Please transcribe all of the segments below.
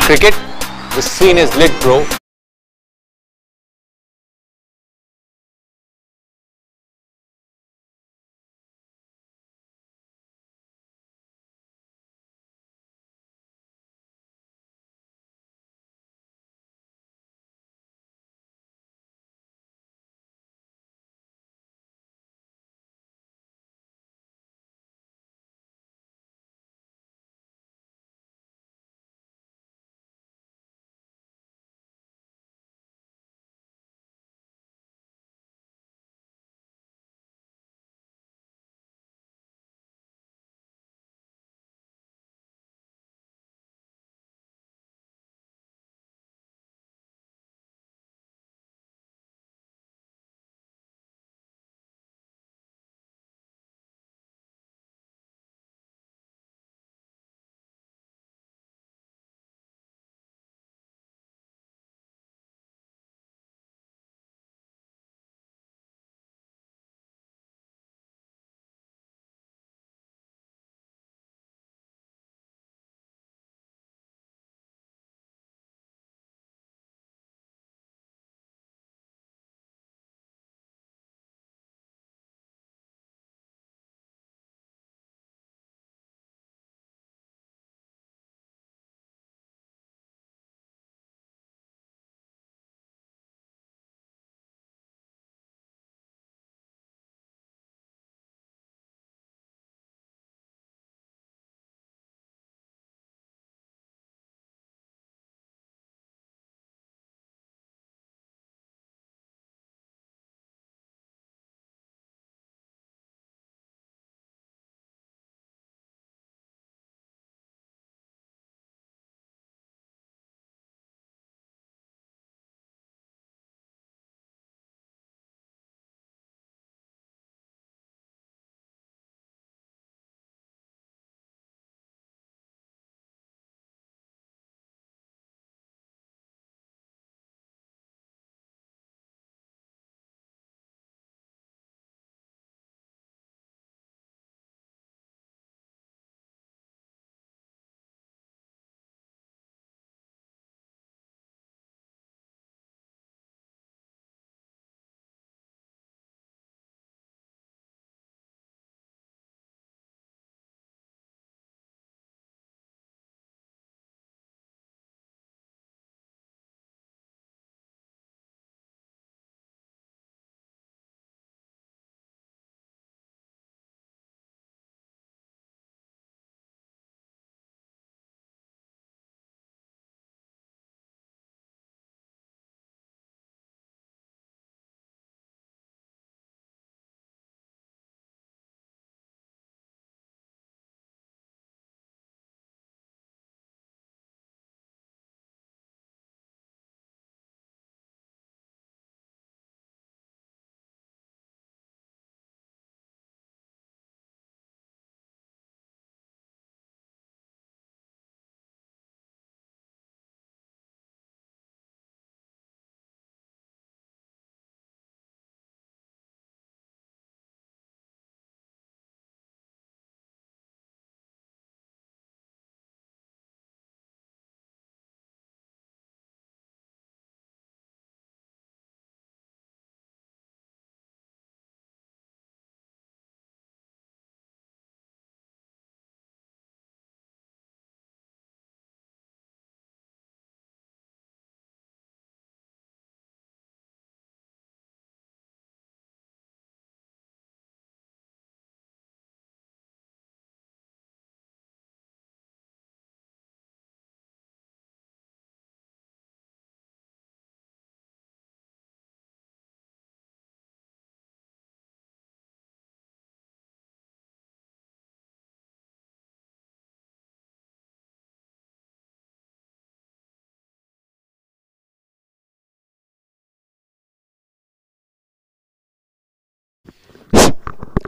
cricket, the scene is lit, bro.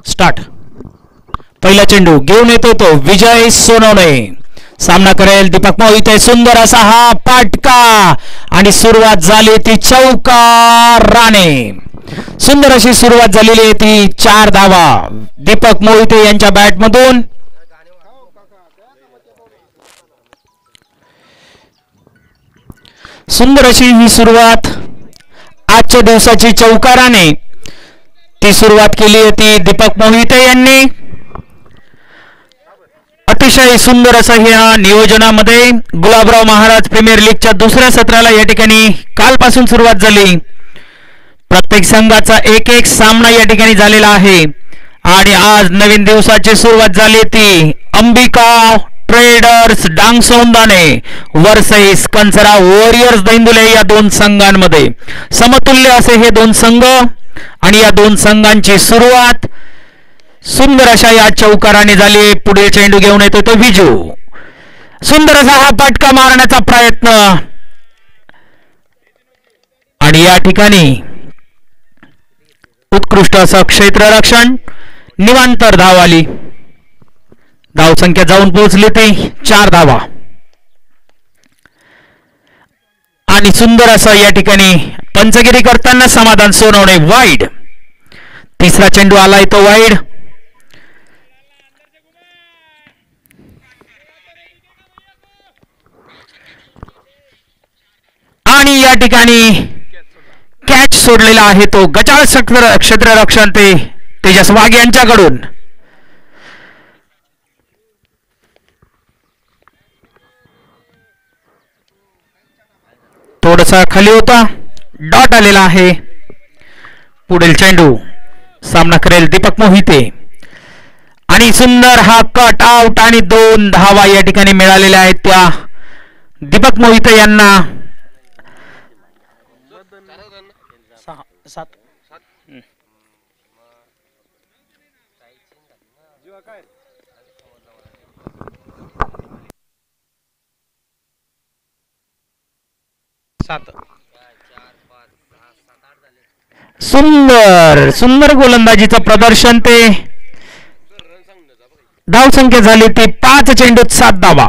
Start. पहिला चेंडू घेऊन येतो तो विजय सोनवणे. सामना करेल दीपक मोहिते. सुंदर असा हा पाटका आणि सुरुवात झाली ती चौकाराने. सुंदर अशी सुरुवात झालेली आहे ती 4 धावा दीपक मोहिते यांच्या बॅट मधून. सुंदर अशी ही सुरुवात आजच्या दिवसाची चौकाराने ती सुरुवात केली होती दीपक मोहिते यांनी. अतिशय सुंदर असं ह्या नियोजनामध्ये गुलाबराव महाराज प्रीमियर लीगच्या दुसऱ्या सत्राला या ठिकाणी कालपासून सुरुवात झाली. प्रत्येक संघाचा एक एक सामना या ठिकाणी झालेला आहे आणि आज नवीन दिवसाची सुरुवात झाली ती अंबिका ट्रेडर्स डांगसौंदाने वर्सेस कंचरा वॉरियर्स दैंदुले या दोन संघांमध्ये. समतुल्य असे हे दोन संघ आणि या दोन संघांची सुरुवात सुंदर अशा या चौकाराने झाली. पुढील चेंडू घेऊन येतो तो विजू. सुंदर असा हा फटका मारण्याचा प्रयत्न आणि या ठिकाणी उत्कृष्ट असं क्षेत्ररक्षण. निवांतर धाव आली. धावसंख्या जाऊन पोहोचली ती 4 धावा आणि सुंदर असं या ठिकाणी पंचगिरी करताना समाधान सोनवणे वाईड. तिसरा चेंडू आलाय तो वाईड. आणि या ठिकाणी कॅच सोडलेला आहे तो गजाळ क्षेत्ररक्षण ते तेजस वाघ यांच्याकडून. थोडासा खाली होता. डॉट आलेला आहे. पुढील चेंडू सामना करेल दीपक मोहिते आणि सुंदर हा कट आउट आणि 2 धावा या ठिकाणी मिळालेल्या आहेत त्या दीपक मोहिते यांना. 7 सुंदर सुंदर गोलंदाजीचं प्रदर्शन ते. धावसंख्या झाली ती 5 चेंडूत 7 धावा.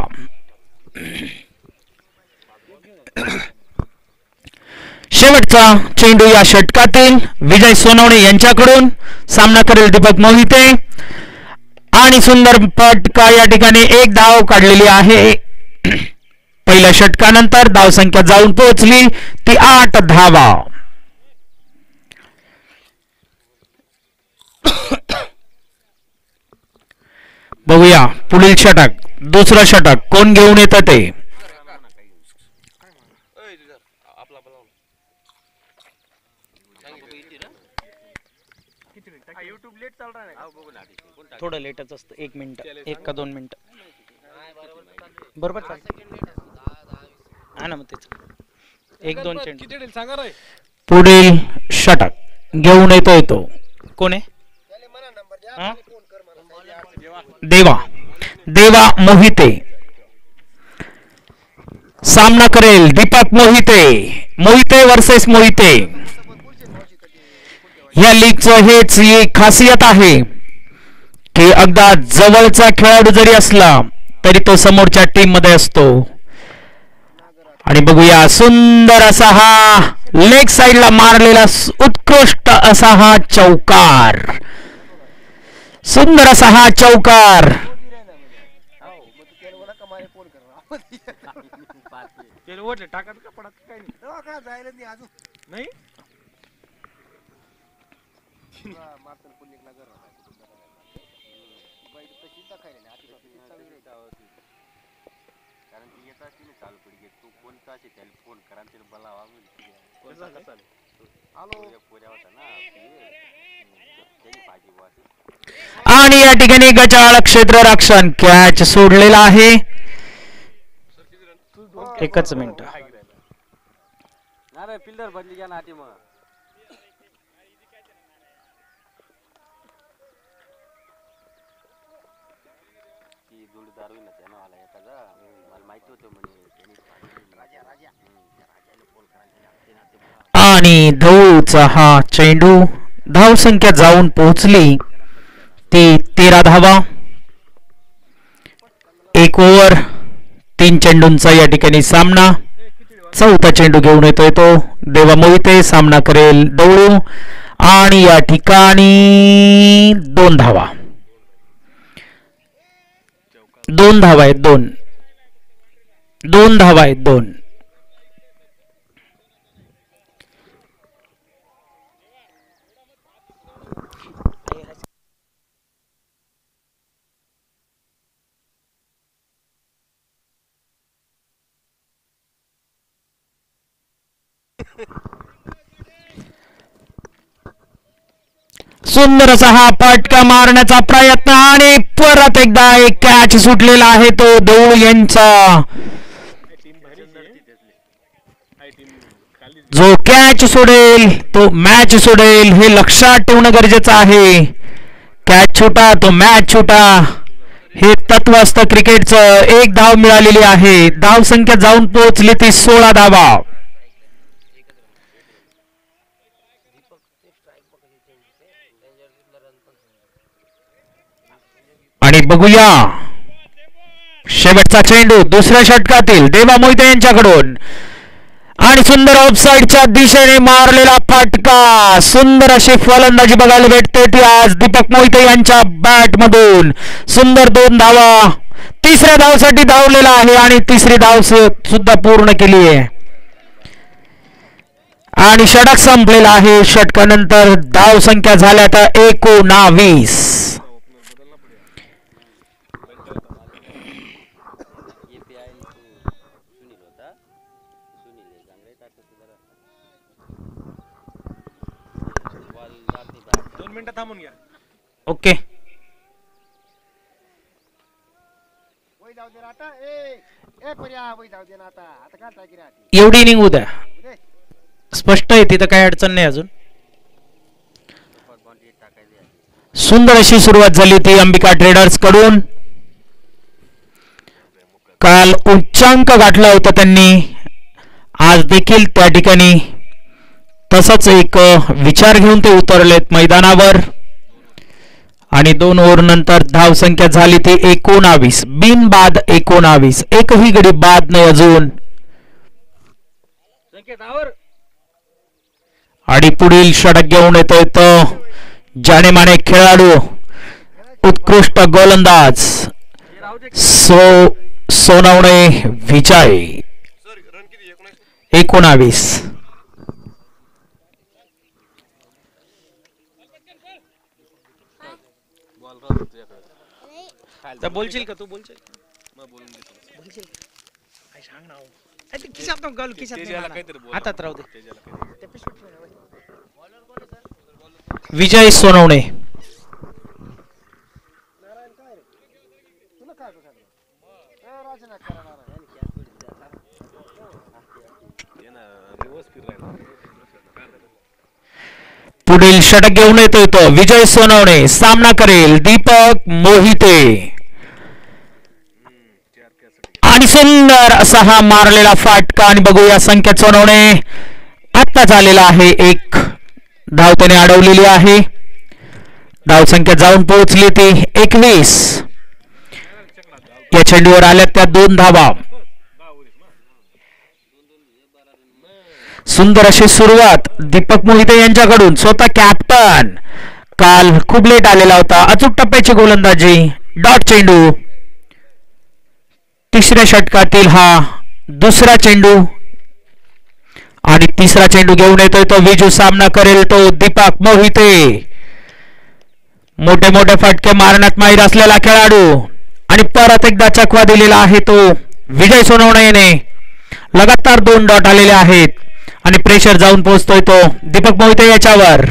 शेवटचा चेंडू या षटकातील विजय सोनवणे यांच्याकडून. सामना करेल दीपक मोहिते आणि सुंदर फटका या ठिकाणी 1 धाव काढलेली आहे. पहिल्या षटकानंतर धावसंख्या जाऊन पोहोचली ती 8 धावा. बघूया पुढील षटक. दुसरं षटक कोण घेऊन येतं ते. थोडं लेटच असतं. 1 मिनिट 1 का 2 मिनिट बरोबर ना. मग तेच 1-2 चेंडू. पुढील षटक घेऊन येतो कोण आहे. देवा मोहिते. सामना करेल दीपक मोहिते वर्सेस मोहिते. या लीगचं हेच एक खासियत आहे की अगदा जवळचा खेळाडू जरी असला तरी तो समोरच्या टीम मध्ये असतो. आणि बघूया सुंदर असा हा लेग साइडला मारलेला उत्कृष्ट असा हा चौकार. सुंदर असा हा चौकार. आणि या ठिकाणी गजाळ क्षेत्ररक्षण कॅच सोडलेला आहे. 1 मिनिट. आणि धूळचा हा चेंडू. धावसंख्या जाऊन पोहोचली ती 13 धावा. 1 ओव्हर 3 चेंडूंचा या ठिकाणी सामना. चौथा चेंडू घेऊन येतोय तो देवा मोहिते. सामना करेल दौळू आणि या ठिकाणी 2 धावा. 2 धावा आहेत. 2 धावा आहेत. 2 सुंदर असा हा फटका मारण्याचा प्रयत्न आणि परत एकदा एक कॅच सुटलेला आहे तो देऊळ यांचा. जो कॅच सोडेल तो मॅच सोडेल हे लक्षात ठेवणं गरजेचं आहे. कॅच छोटा तो मॅच छोटा हे तत्व असतं क्रिकेटचं. एक धाव मिळालेली आहे. धाव संख्या जाऊन पोहोचली ती 16 धावा. आणि बघूया शेवटचा चेंडू दुसऱ्या षटकातील देवा मोहिते यांच्याकडून आणि सुंदर ऑफसाईडच्या दिशेने मारलेला फटका. सुंदर अशी फलंदाजी बघायला भेटते ती आज दीपक मोहिते यांच्या बॅट मधून. सुंदर 2 धावा. तिसऱ्या धावसाठी धावलेला आहे आणि तिसरी धाव सुद्धा पूर्ण केली आहे आणि षटक संपलेला आहे. षटकानंतर धाव संख्या झाल्या तर 19. ओके एवढी इनिंग उद्या स्पष्ट आहे तिथं काही अडचण नाही अजून. सुंदर अशी सुरुवात झाली होती अंबिका ट्रेडर्स कडून. काल उच्चांक गाठला होता त्यांनी. आज देखील त्या ठिकाणी तसंच एक विचार घेऊन ते उतरलेत मैदानावर आणि 2 ओव्हर नंतर धाव संख्या झाली ती 19. बिनबाद 19. एकही गडी बाद नाही अजून. आणि पुढील षटक घेऊन येतोय तो जानेमाने खेळाडू उत्कृष्ट गोलंदाज सोनवणे विजय. 19. बोलशील का तू बोलशील हातात राहू दे. विजय सोनवणे. पुढील षटक घेऊन येतोय तो विजय सोनवणे. सामना करेल दीपक मोहिते आणि सुंदर असा हा मारलेला फाटका. आणि बघूया संख्या सोनवणे आता झालेला आहे. 1 धाव त्याने अडवलेली आहे. धाव संख्या जाऊन पोहोचली ती 21. या चेंडूवर आल्या त्या 2 धावा. सुंदर अशी सुरुवात दीपक मोहिते यांच्याकडून. स्वतः कॅप्टन काल खूप लेट आलेला होता. अचूक टप्प्याची गोलंदाजी. डॉट चेंडू. तिसऱ्या षटकातील हा दुसरा चेंडू आणि तिसरा चेंडू घेऊन येतोय तो विजू. सामना करेल तो दीपक मोहिते. मोठे मोठे फटके मारण्यात माहीर असलेला खेळाडू आणि परत एकदा चकवा दिलेला आहे तो विजय सोनवणेने. लगातार 2 डॉट आलेले आहेत आणि प्रेशर जाऊन पोहोचतोय तो दीपक मोहिते याच्यावर.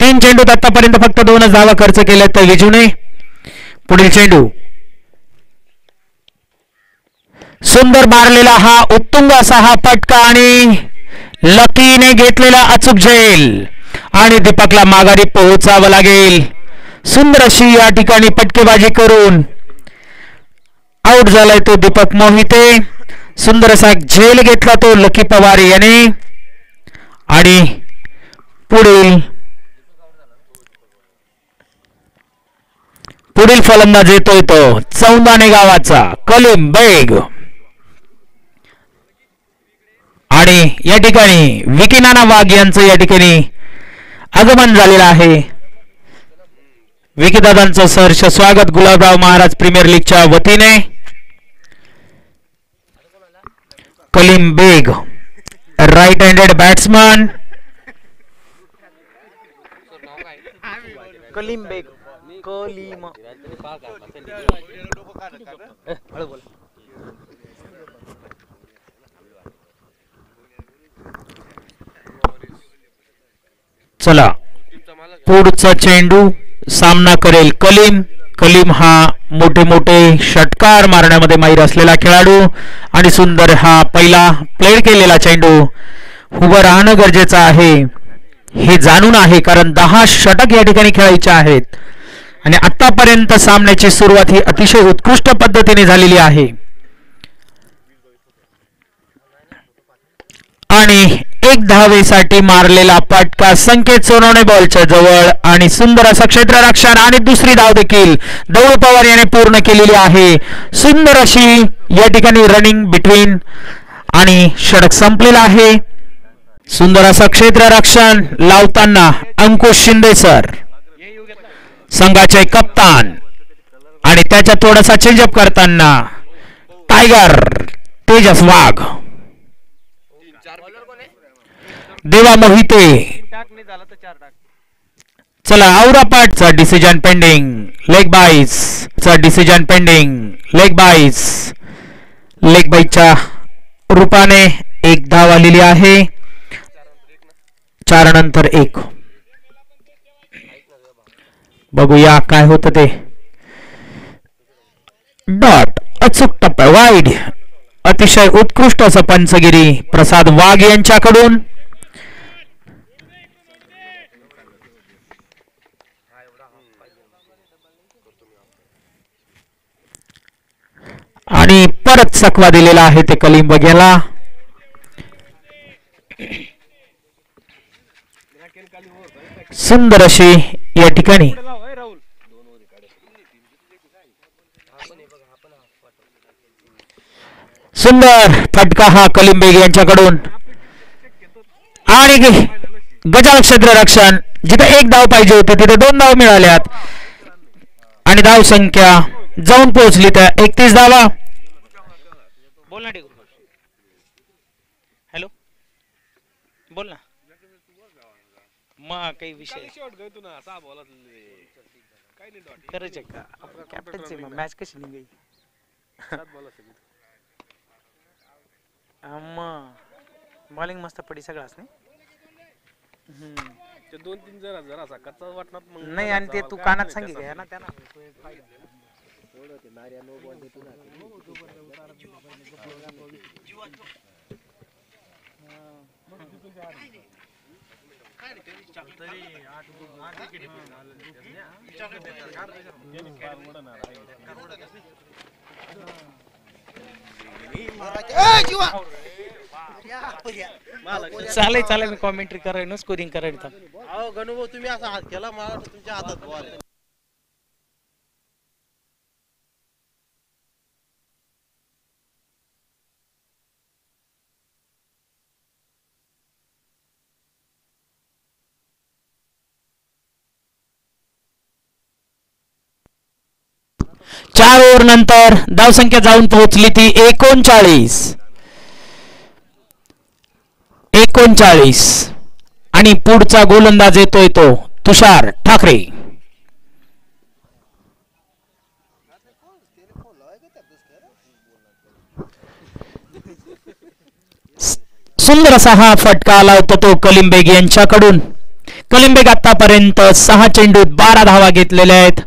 3 चेंडूत आतापर्यंत फक्त 2च धावा खर्च केल्या तर विजूने. पुढील चेंडू सुंदर मारलेला हा उत्तुंग असा हा फटका आणि लकीने घेतलेला अचूक झेल आणि दीपकला माघारी पोहोचावं लागेल. सुंदर अशी या ठिकाणी फटकेबाजी करून आउट झालाय तो दीपक मोहिते. सुंदर असा झेल घेतला तो लकी पवार याने आणि पुढील फलंदाज येतोय तो चौंदाणे गावाचा कलीम बेग आणि या ठिकाणी विकी नाना वाघ यांचं या ठिकाणी आगमन झालेलं आहे. विकी दादांचं सहर्ष स्वागत गुलाबराव महाराज प्रीमियर लीगच्या वतीने. कलीम बेग राईट हँडेड बॅट्समन. कलीम बेग कलीम चला पुढचा चेंडू सामना करेल कलीम. कलीम हा मोठे मोठे षटकार मारण्यामध्ये माहीर असलेला खेळाडू आणि सुंदर हा पहिला प्लेड केलेला चेंडू. उभं राहणं गरजेचं आहे हे जाणून आहे, कारण 10 षटक या ठिकाणी खेळायचे आहेत आणि आतापर्यंत सामन्याची सुरुवात ही अतिशय उत्कृष्ट पद्धतीने झालेली आहे. आणि एक धावेसाठी मारलेला फटका संकेत सोनवणे बॉलच्या जवळ आणि सुंदर असं क्षेत्ररक्षण आणि दुसरी धाव देखील दौड पवार याने पूर्ण केलेली आहे. सुंदर अशी या ठिकाणी रनिंग बिटवीन आणि षटक संपलेला आहे. सुंदर असं क्षेत्ररक्षण लावताना अंकुश शिंदे सर संघाचे कप्तान आणि त्याच्या थोडासा चेंजअप करताना टायगर तेजस वाघ, देवा मोहिते. चला औरापाटचा डिसिजन पेंडिंग, लेग बाईस चा डिसिजन पेंडिंग, लेग बाईच्या रूपाने एक धाव आलेली आहे. 4 नंतर 1. बघूया काय होतं ते. डॉट अचूक टप्प्या वाईड. अतिशय उत्कृष्ट असं पंचगिरी प्रसाद वाघ यांच्याकडून. आणि परत सकवा दिलेला आहे ते कलीम बघ्याला. सुंदर अशी या ठिकाणी सुंदर फटका हा कलीम बेग यांच्याकडून आणि गजाल क्षेत्ररक्षण. जिथे 1 धाव पाहिजे होते तिथे 2 धाव मिळाल्यात आणि धाव संख्या जाऊन पोहोचली त्या 31 धावा. बोल ना. हॅलो बोल ना. मग काही विषय करायचे का कॅप्टनचे मॅच कशी निघाली. बॉलिंग मस्त पडी सगळाच नाही. ते 2-3 जरा असा कच्चा वाटणार नाही आणि ते तू कानात सांगितलं ना त्यांना. चालेल मी कॉमेंट्री करायला स्कोरिंग करायला. अहो गणूभाऊ तुम्ही असा हात केला मला तुमच्या हातात बॉल. चार ओव्हर नंतर धावसंख्या जाऊन पोहोचली ती 39 आणि पुढचा गोलंदाज येतोय तो तुषार ठाकरे. सुंदर असा हा फटका आला होता तो कलीम बेग यांच्याकडून. कलीम बेग आतापर्यंत 6 चेंडूत 12 धावा घेतलेल्या आहेत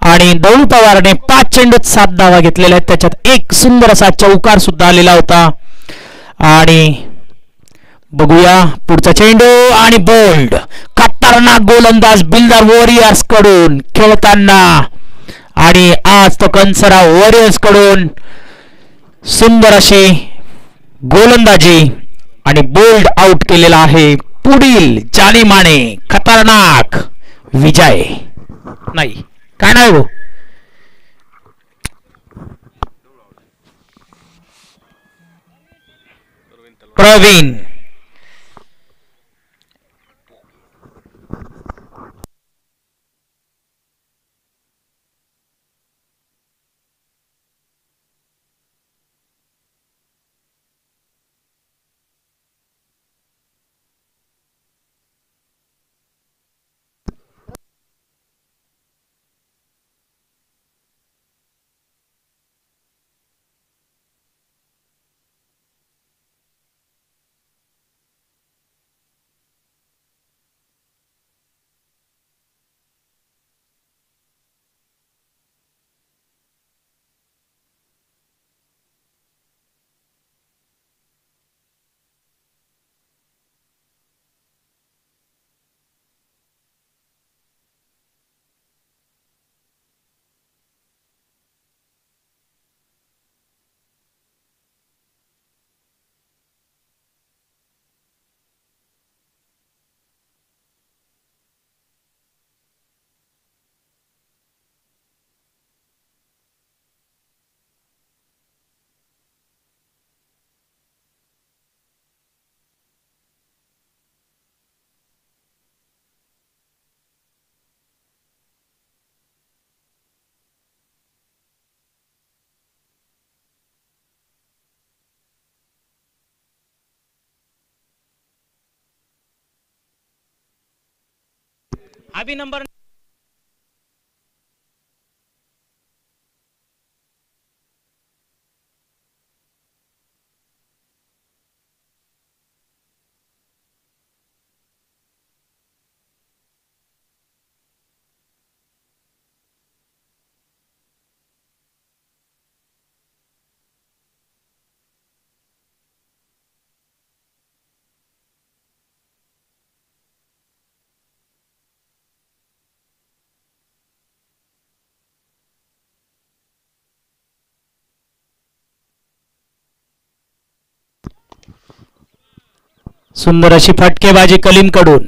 आणि दौलू पवारने 5 चेंडूत 7 धावा घेतलेल्या आहेत. त्याच्यात एक सुंदर असा चौकार सुद्धा आलेला होता. आणि बघूया पुढचा चेंडू आणि बोल्ड खतरनाक गोलंदाज बिल्डर वॉरियर्स कडून खेळताना आणि आज तो कंसरा वॉरियर्स कडून सुंदर अशी गोलंदाजी आणि बोल्ड आउट केलेला आहे. पुढील जानीमाने खतरनाक विजय नाही काय नाही हो प्रवीण. अभी नंबर सुंदर अशी फटकेबाजी कलीम कडून.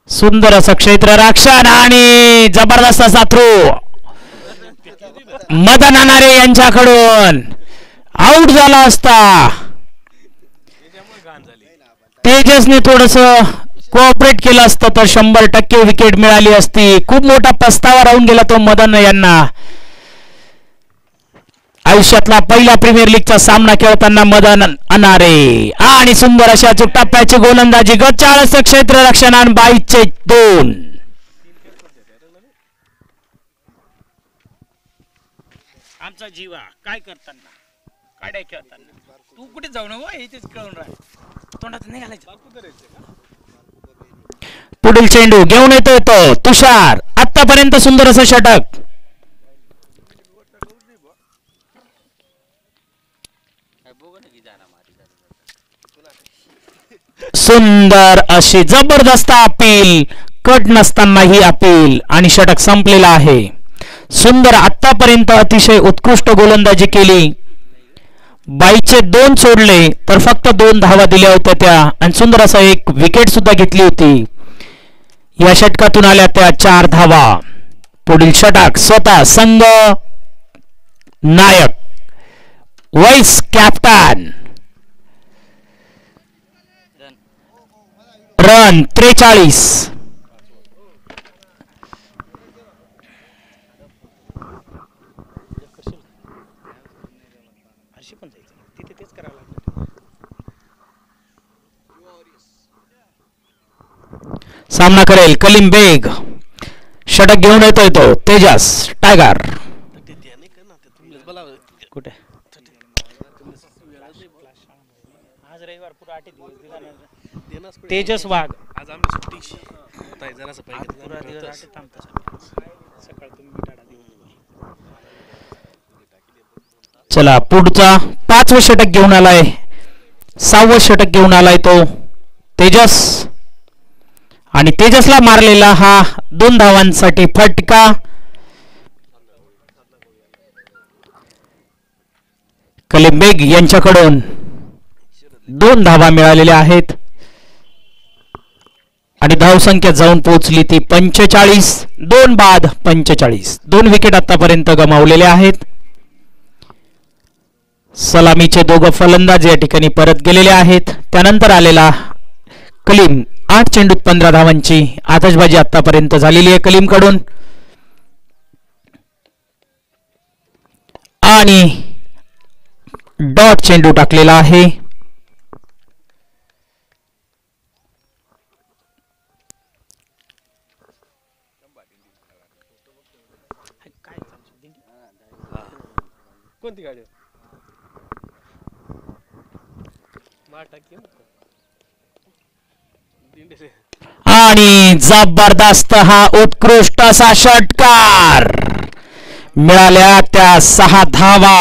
सुंदर असं क्षेत्र रक्षण आणि जबरदस्त असा थ्रो मदन अनारे यांच्याकडून आउट झाला असता. तेजसने थोडस कोऑपरेट केलं असतं तर 100% विकेट मिळाली असती. खूप मोठा पस्तावा राहून गेला तो मदन यांना. आयुष्यातला पहिला प्रीमियर लीगचा सामना खेळताना मदन अनारे आणि सुंदर अशा टप्प्याची गोलंदाजी. गत 40 क्षेत्र रक्षण आणि 22 2. आमचा जीवा काय करताना काड्या खेळताना तू कुठे जाऊ नको इथेच खेळून राह तोंडात नाही घालायचं. पुढील चेंडू घेऊन येतोय तो तुषार. आतापर्यंत सुंदर असं षटक. सुंदर अशी जबरदस्त अपील. कट नसतानाही अपील आणि षटक संपलेला आहे. सुंदर आतापर्यंत अतिशय उत्कृष्ट गोलंदाजी केली. 22 2 सोडले तर फक्त 2 धावा दिल्या होत्या त्या आणि सुंदर असा एक विकेट सुद्धा घेतली होती. या षटकातून आल्या त्या 4 धावा. पुढील षटक स्वतः संघ नायक वाईस कॅप्टन. रन 43. सामना करेल कलीम बेग. षटक घेऊन येतोय तो तेजस टायगर. कुठे आज रविवार पुरा 8 दिवस दिला तेजस वाघ. आज आम्ही सुट्टी पुरा दिवस सकाळ तुम्ही टाटा देऊ. चला पुढचा 5वं षटक घेऊन आलाय. 6वं षटक घेऊन आलाय तो तेजस आणि तेजसला मारलेला हा 2 धावांसाठी फटका. कलीम बेग यांच्याकडून 2 धावा मिळालेल्या आहेत आणि धावसंख्या जाऊन पोहोचली ती 45. 2 बाद 45. 2 विकेट आतापर्यंत गमावलेले आहेत. सलामीचे दोघं फलंदाज या ठिकाणी परत गेलेले आहेत. त्यानंतर आलेला कलीम 8 चेंडूत 15 धावांची आतषबाजी आतापर्यंत झालेली आहे कलीम कडून. आणि डॉट चेंडू टाकलेला आहे. कोणती गाडी आणि जबरदस्त हा उत्कृष्ट असा षटकार. मिळाल्या त्या 6 धावा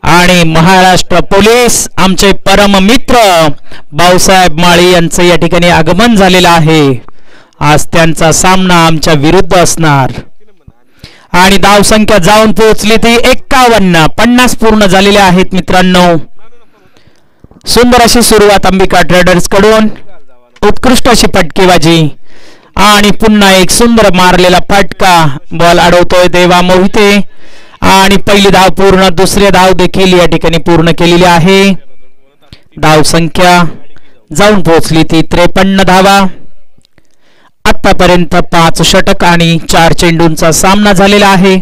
आणि महाराष्ट्र पोलीस आमचे परम मित्र भाऊसाहेब माळी यांचं या ठिकाणी आगमन झालेलं आहे. आज त्यांचा सामना आमच्या विरुद्ध असणार आणि धावसंख्या जाऊन पोहोचली ती 51. 50 पूर्ण झालेल्या आहेत मित्रांनो. सुंदर अशी सुरुवात अंबिका ट्रेडर्स कडून. उत्कृष्ट अशी फटकेबाजी आणि पुन्हा एक सुंदर मारलेला फटका. बॉल अडवतोय देवा मोहिते आणि पहिली धाव पूर्ण. दुसरी धाव देखील या ठिकाणी पूर्ण केलेली आहे. धाव संख्या जाऊन पोहोचली ती 53 धावा. आतापर्यंत 5 षटक आणि 4 चेंडूंचा सामना झालेला आहे.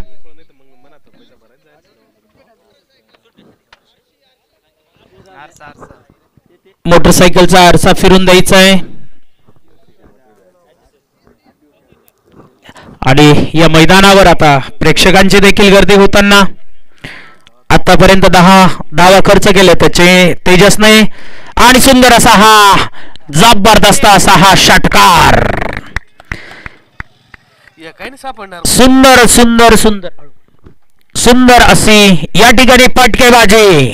मोटरसायकलचा आरसा फिरून द्यायचा आहे आणि या मैदानावर आता प्रेक्षकांची देखील गर्दी होताना आतापर्यंत 10 धावा खर्च केले त्याचे तेजसने आणि सुंदर असा हा जबरदस्त असा हा षटकार. सुंदर सुंदर सुंदर सुंदर अशी या ठिकाणी फटकेबाजी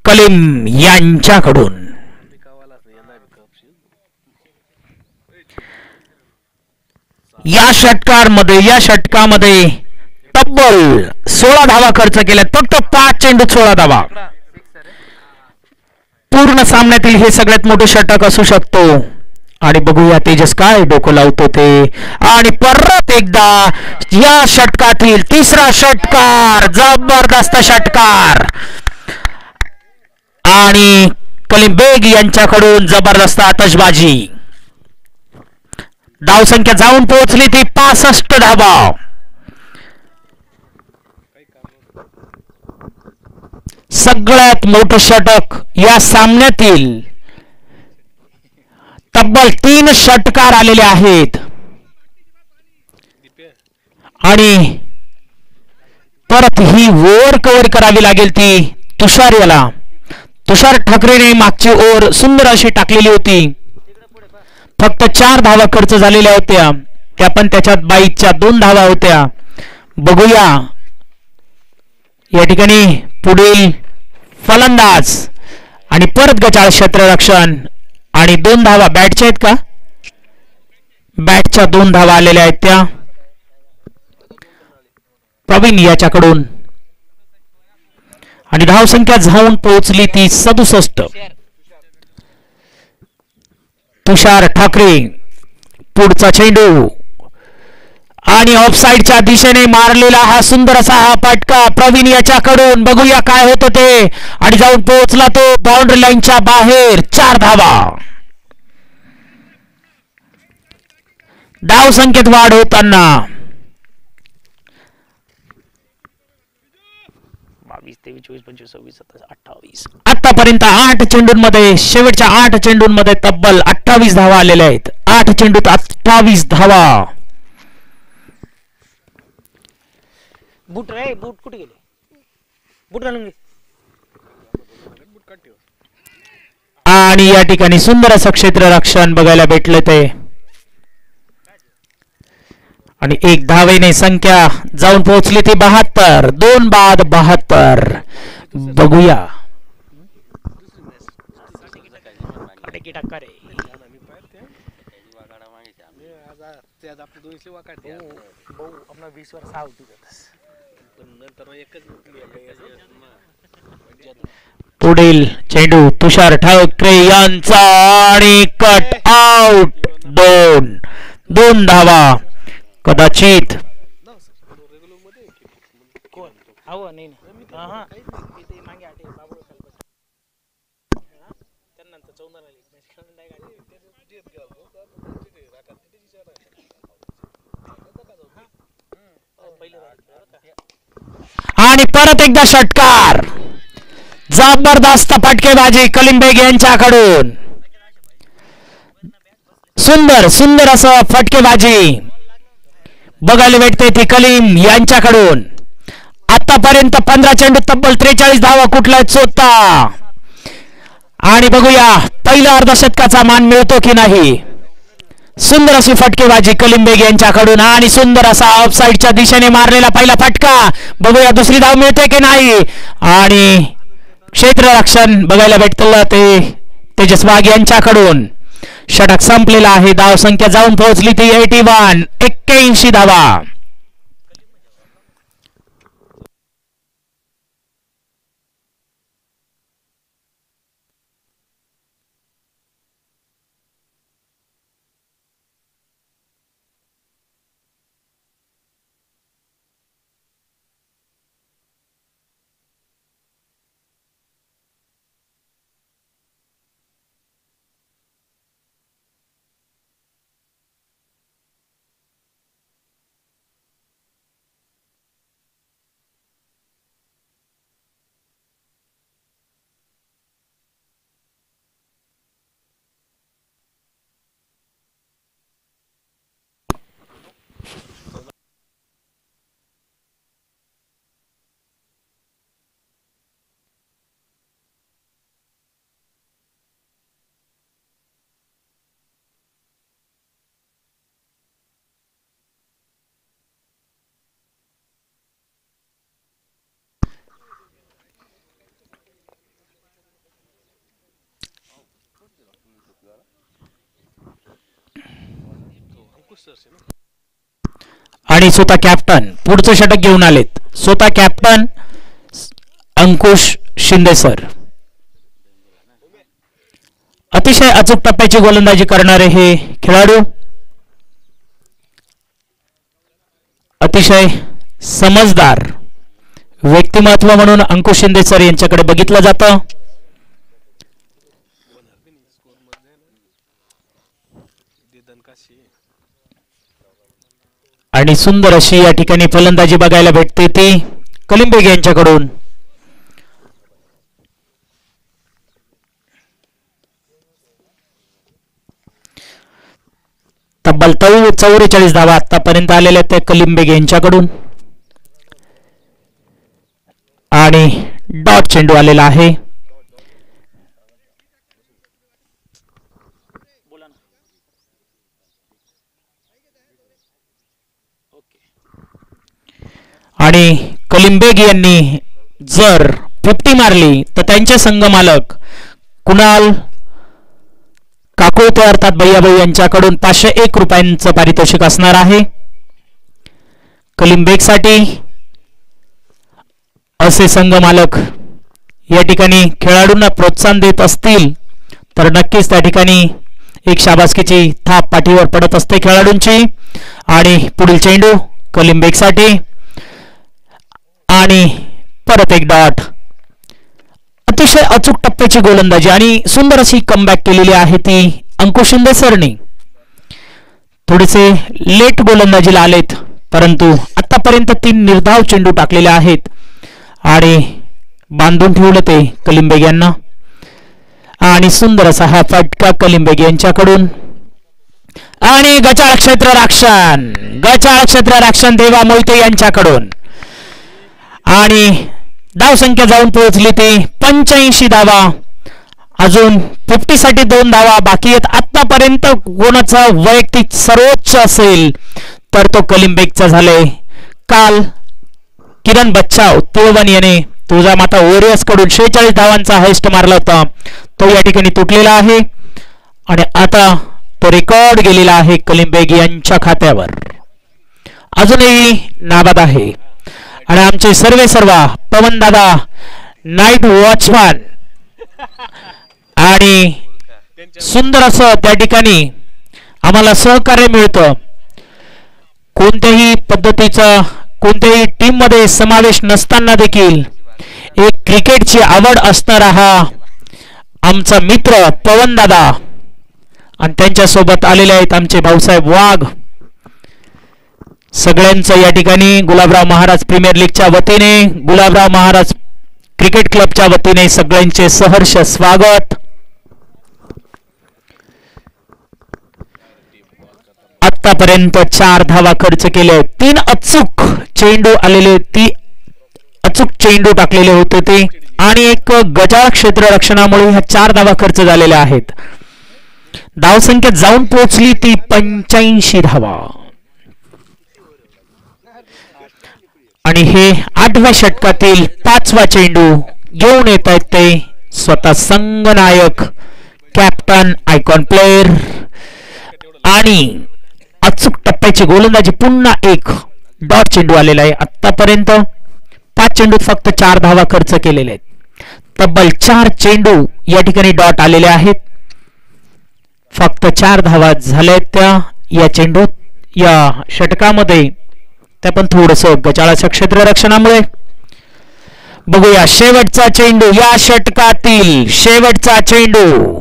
कलीम यांच्याकडून. या षटकामध्ये तब्बल 16 धावा खर्च केल्यात. फक्त 5 चेंडूत 16 धावा. पूर्ण सामन्यातील हे सगळ्यात मोठे षटक असू शकतो. आणि बघूया तेजस काय डोकं लावतो ते. आणि परत एकदा या षटकातील तिसरा षटकार. जबरदस्त षटकार आणि कलीम बेग यांच्याकडून जबरदस्त आतषबाजी. धावसंख्या जाऊन पोहोचली ती 65 धावा. सगळ्यात मोठं षटक या सामन्यातील. तब्बल 3 षटकार आलेले आहेत आणि परत ही ओव्हर कव्हर करावी लागेल ती तुषार ठाकरेने मागची ओव्हर सुंदर अशी टाकलेली होती. फक्त 4 धावा खर्च झालेल्या होत्या. त्या पण त्याच्यात बाईकच्या 2 धावा होत्या. बघूया या ठिकाणी पुढील फलंदाज आणि परत गचाळ क्षेत्ररक्षण आणि 2 धावा बॅटच्या आहेत का. बॅटच्या 2 धावा आलेल्या आहेत त्या प्रवीण याच्याकडून. आणि धावसंख्या जाऊन पोहोचली ती 67. तुषार ठाकरे पुढचा चेंडू आणि ऑफसाइडच्या दिशेने मारलेला हा सुंदर असा हा फटका प्रवीण याच्याकडून. बघूया काय होतं ते. आणि जाऊन पोहोचला तो बाउंड्री लाईनच्या बाहेर. 4 धावा. धाव संख्येत वाढ होताना 22, 23, 24, 25, 26, 27, 28. आतापर्यंत 8 चेंडूंमध्ये शेवटच्या 8 चेंडूंमध्ये तब्बल 28 धावा आलेल्या आहेत. 8 चेंडूत 28 धावा. बूट कुठे गेले. बूट घालून घे. आणि या ठिकाणी सुंदर असं क्षेत्ररक्षण बघायला भेटलं ते. आणि 1 धावेने संख्या जाऊन पोहोचली ती 72. 2 बाद 72. बघूया पुढील चेंडू तुषार ठाकरे यांचा आणि कट आउट. 2 धावा. कदाचित आणि परत एकदा षटकार. जबरदस्त फटकेबाजी कलीम बेग यांच्याकडून. सुंदर सुंदर असं फटकेबाजी बघायला भेटते ती कलीम यांच्याकडून. आतापर्यंत 15 चेंडू तब्बल 43 धावा कुठला चोथा. आणि बघूया पहिल्या अर्धशतकाचा मान मिळतो की नाही. सुंदर अशी फटकेबाजी कलीम बेग यांच्याकडून आणि सुंदर असा ऑफसाइडच्या दिशेने मारलेला पहिला फटका. बघूया दुसरी धाव मिळते की नाही. आणि क्षेत्ररक्षण बघायला भेटतं ते तेजस वाघ यांच्याकडून. षटक संपलेला आहे. धाव संख्या जाऊन पोहोचली ती 81 धावा. आणि स्वतः कॅप्टन पुढचं षटक घेऊन आलेत. स्वतः कॅप्टन अंकुश शिंदे सर. अतिशय अचूक टप्प्याची गोलंदाजी करणारे हे खेळाडू, अतिशय समजदार व्यक्तिमत्व म्हणून अंकुश शिंदे सर यांच्याकडे बघितलं जातं. आणि सुंदर अशी या ठिकाणी फलंदाजी बघायला भेटते ती कलिंबेग यांच्याकडून. तब्बल 44 धावा आतापर्यंत आलेल्या त्या कलिंबेग यांच्याकडून. आणि डॉट चेंडू आलेला आहे. आणि कलिंबेग यांनी जर 50 मारली तर त्यांचे संघ मालक कुणाल काकुळते अर्थात भैयाभाई यांच्याकडून 501 रुपयांचं पारितोषिक असणार आहे. कलिंबेग साठी असे संघ मालक या ठिकाणी खेळाडूंना प्रोत्साहन देत असतील तर नक्कीच त्या ठिकाणी एक शाबासकीची थाप पाठीवर पडत असते खेळाडूंची. आणि पुढील चेंडू कलिंबेग साठी आणि परत एक डॉट. अतिशय अचूक टप्प्याची गोलंदाजी आणि सुंदर अशी कमबॅक केलेली आहे ती अंकुश शिंदे सरनी. थोडेसे लेट गोलंदाजीला आलेत परंतु आतापर्यंत 3 निर्धाव चेंडू टाकलेले आहेत आणि बांधून ठेवलं ते कलिंबेग यांना. आणि सुंदर असा हा फटका कलिंबेग यांच्याकडून. आणि गचाळ क्षेत्र रक्षण देवा मोहिते यांच्याकडून. आणि धावसंख्या जाऊन पोहोचली ती 85 धावा. अजून 50 साठी 2 धावा बाकी आहेत. आतापर्यंत कोणाचा वैयक्तिक सर्वोच्च असेल तर तो कलिंबेगचा झालाय. काल किरण बच्चाव तिळवण याने तुळजामाता वॉरियर्स कडून 46 धावांचा हायस्ट मारला होता, तो या ठिकाणी तुटलेला आहे आणि आता तो रेकॉर्ड गेलेला आहे कलिंबेग यांच्या खात्यावर. अजूनही नाबाद आहे. आणि आमचे सर्व पवन दादा नाईट वॉचमॅन आणि सुंदर असं त्या ठिकाणी आम्हाला सहकार्य मिळतं. कोणत्याही पद्धतीचा कोणत्याही टीम मध्ये समावेश नसताना देखील एक क्रिकेटची आवड असणारा हा आमचा मित्र पवन दादा आणि त्यांच्या सोबत आलेले आहेत आमचे भाऊसाहेब वाघ. सगळ्यांचं या ठिकाणी गुलाबराव महाराज प्रीमियर लीगच्या वतीने, गुलाबराव महाराज क्रिकेट क्लबच्या वतीने सगळ्यांचे सहर्ष स्वागत. आतापर्यंत 4 धावा खर्च केले, 3 अचूक चेंडू आलेले, अचूक चेंडू टाकलेले होते ते आणि एक गजाळ क्षेत्ररक्षणामुळे ह्या 4 धावा खर्च झालेल्या आहेत. धावसंख्या जाऊन पोहोचली ती 85 धावा. आणि हे 8व्या षटकातील 5वा चेंडू घेऊन येत आहेत ते स्वतः संघनायक कॅप्टन आयकॉन प्लेयर. आणि अचूक टप्प्याची गोलंदाजी, पुन्हा एक डॉट चेंडू आलेला आहे. आतापर्यंत 5 चेंडूत फक्त 4 धावा खर्च केलेले आहेत. तब्बल 4 चेंडू या ठिकाणी डॉट आलेले आहेत. फक्त 4 धावा झाल्या त्या या चेंडूत या षटकामध्ये, त्या पण थोडस गचाळाच्या क्षेत्ररक्षणामुळे. बघूया शेवटचा चेंडू, या षटकातील शेवटचा चेंडू.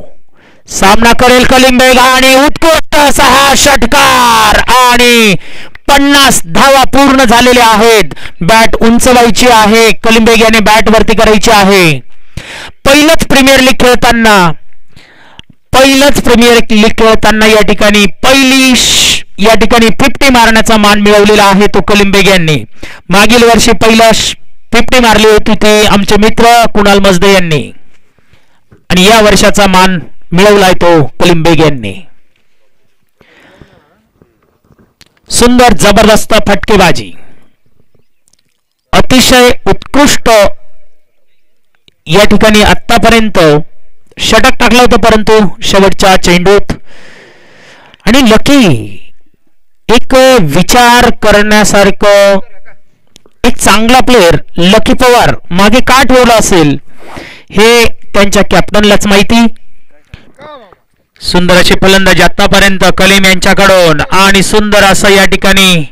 सामना करेल कलिंबेग आणि उत्कृष्ट असा हा षटकार आणि 50 धावा पूर्ण झालेल्या आहेत. बॅट उंचवायची आहे, कलिंबेग याने बॅट वरती करायची आहे. पहिलंच प्रीमियर लीग खेळताना या ठिकाणी या ठिकाणी 50 मारण्याचा मान मिळवलेला आहे तो कलिंबेग यांनी. मागील वर्षी पहिला 50 मारली होती ते आमचे मित्र कुणाल मजदे यांनी आणि या वर्षाचा मान मिळवलाय तो कलिंबेग यांनी. सुंदर जबरदस्त फटकेबाजी, अतिशय उत्कृष्ट या ठिकाणी आतापर्यंत षटक टाकलं होतं परंतु शेवटच्या चेंडूत. आणि लकी एक विचार करण्यासारखं एक चांगला प्लेयर लकी पवार मागे का ठेवला असेल हे त्यांच्या कॅप्टनलाच माहिती. सुंदर अशी फलंदाजी आतापर्यंत कलीम यांच्याकडून आणि सुंदर असं या ठिकाणी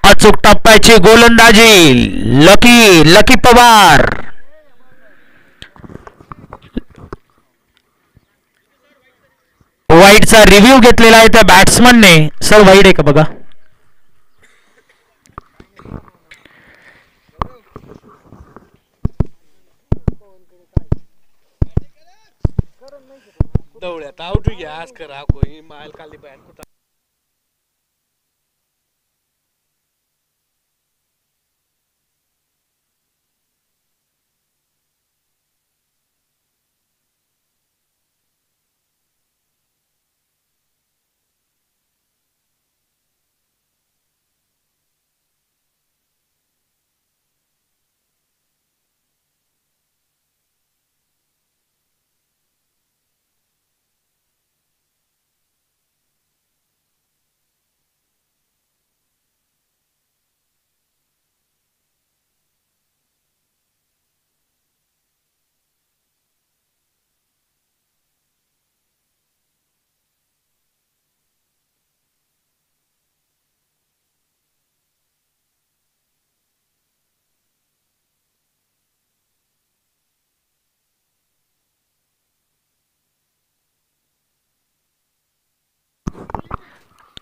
अचूक टप्प्याची गोलंदाजी लकी पवार. वाईडचा रिव्ह्यू घेतलेला आहे त्या बॅट्समनने. सर वाईड आहे का बघा. दवळ्यात आउट घ्या आज करा कोई माल खाली बैठ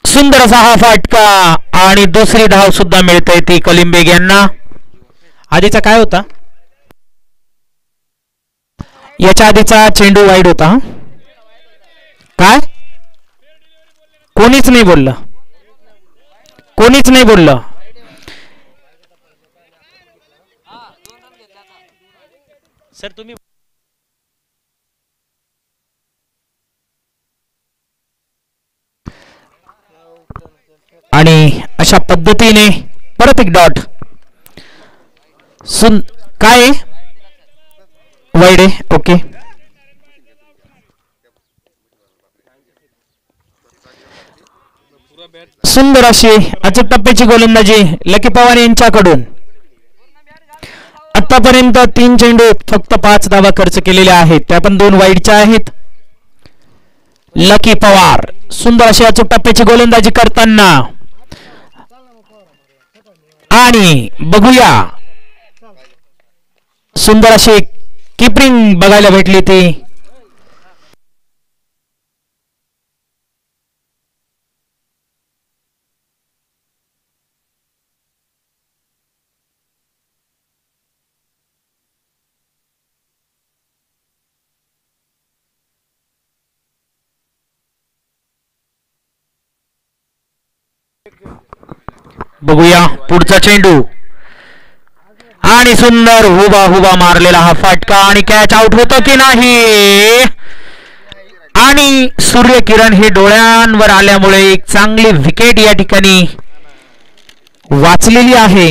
सुंदर असा हा फाटका आणि दुसरी धाव सुद्धा मिळते ती कलीम बेग यांना. आधीचा काय होता याच्या आधीचा चेंडू वाईड होता. काय कोणीच नाही बोललं. सर तुम्ही आणि अशा पद्धतीने परत एक डॉट. काय वाईड आहे. ओके सुंदर अशी अचूक टप्प्याची गोलंदाजी लकी पवार यांच्याकडून. आतापर्यंत 3 चेंडूत फक्त 5 धावा खर्च केलेल्या आहेत, त्या पण 2 वाईडच्या आहेत. लकी पवार सुंदर अशी अचूक टप्प्याची गोलंदाजी करताना आणि बघूया सुंदर अशी कीपिंग बघायला भेटली ती. बघूया पुढचा चेंडू आणि सुंदर हुबा मारलेला हा फटका आणि कॅच आउट होतो की नाही. आणि सूर्यकिरण हे डोळ्यांवर आल्यामुळे एक चांगली विकेट या ठिकाणी वाचलेली आहे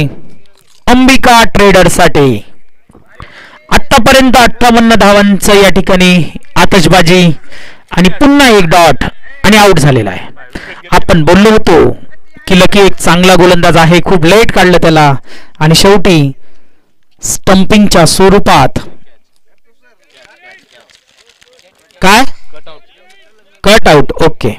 अंबिका ट्रेडर्ससाठी. आतापर्यंत 58 धावांचं या ठिकाणी आतषबाजी आणि पुन्हा एक डॉट आणि आउट झालेला आहे. आपण बोललो होतो की लकी एक चांगला गोलंदाज आहे, खूप लेट काढलं त्याला आणि शेवटी स्टंपिंगच्या स्वरूपात काय कट आउट. ओके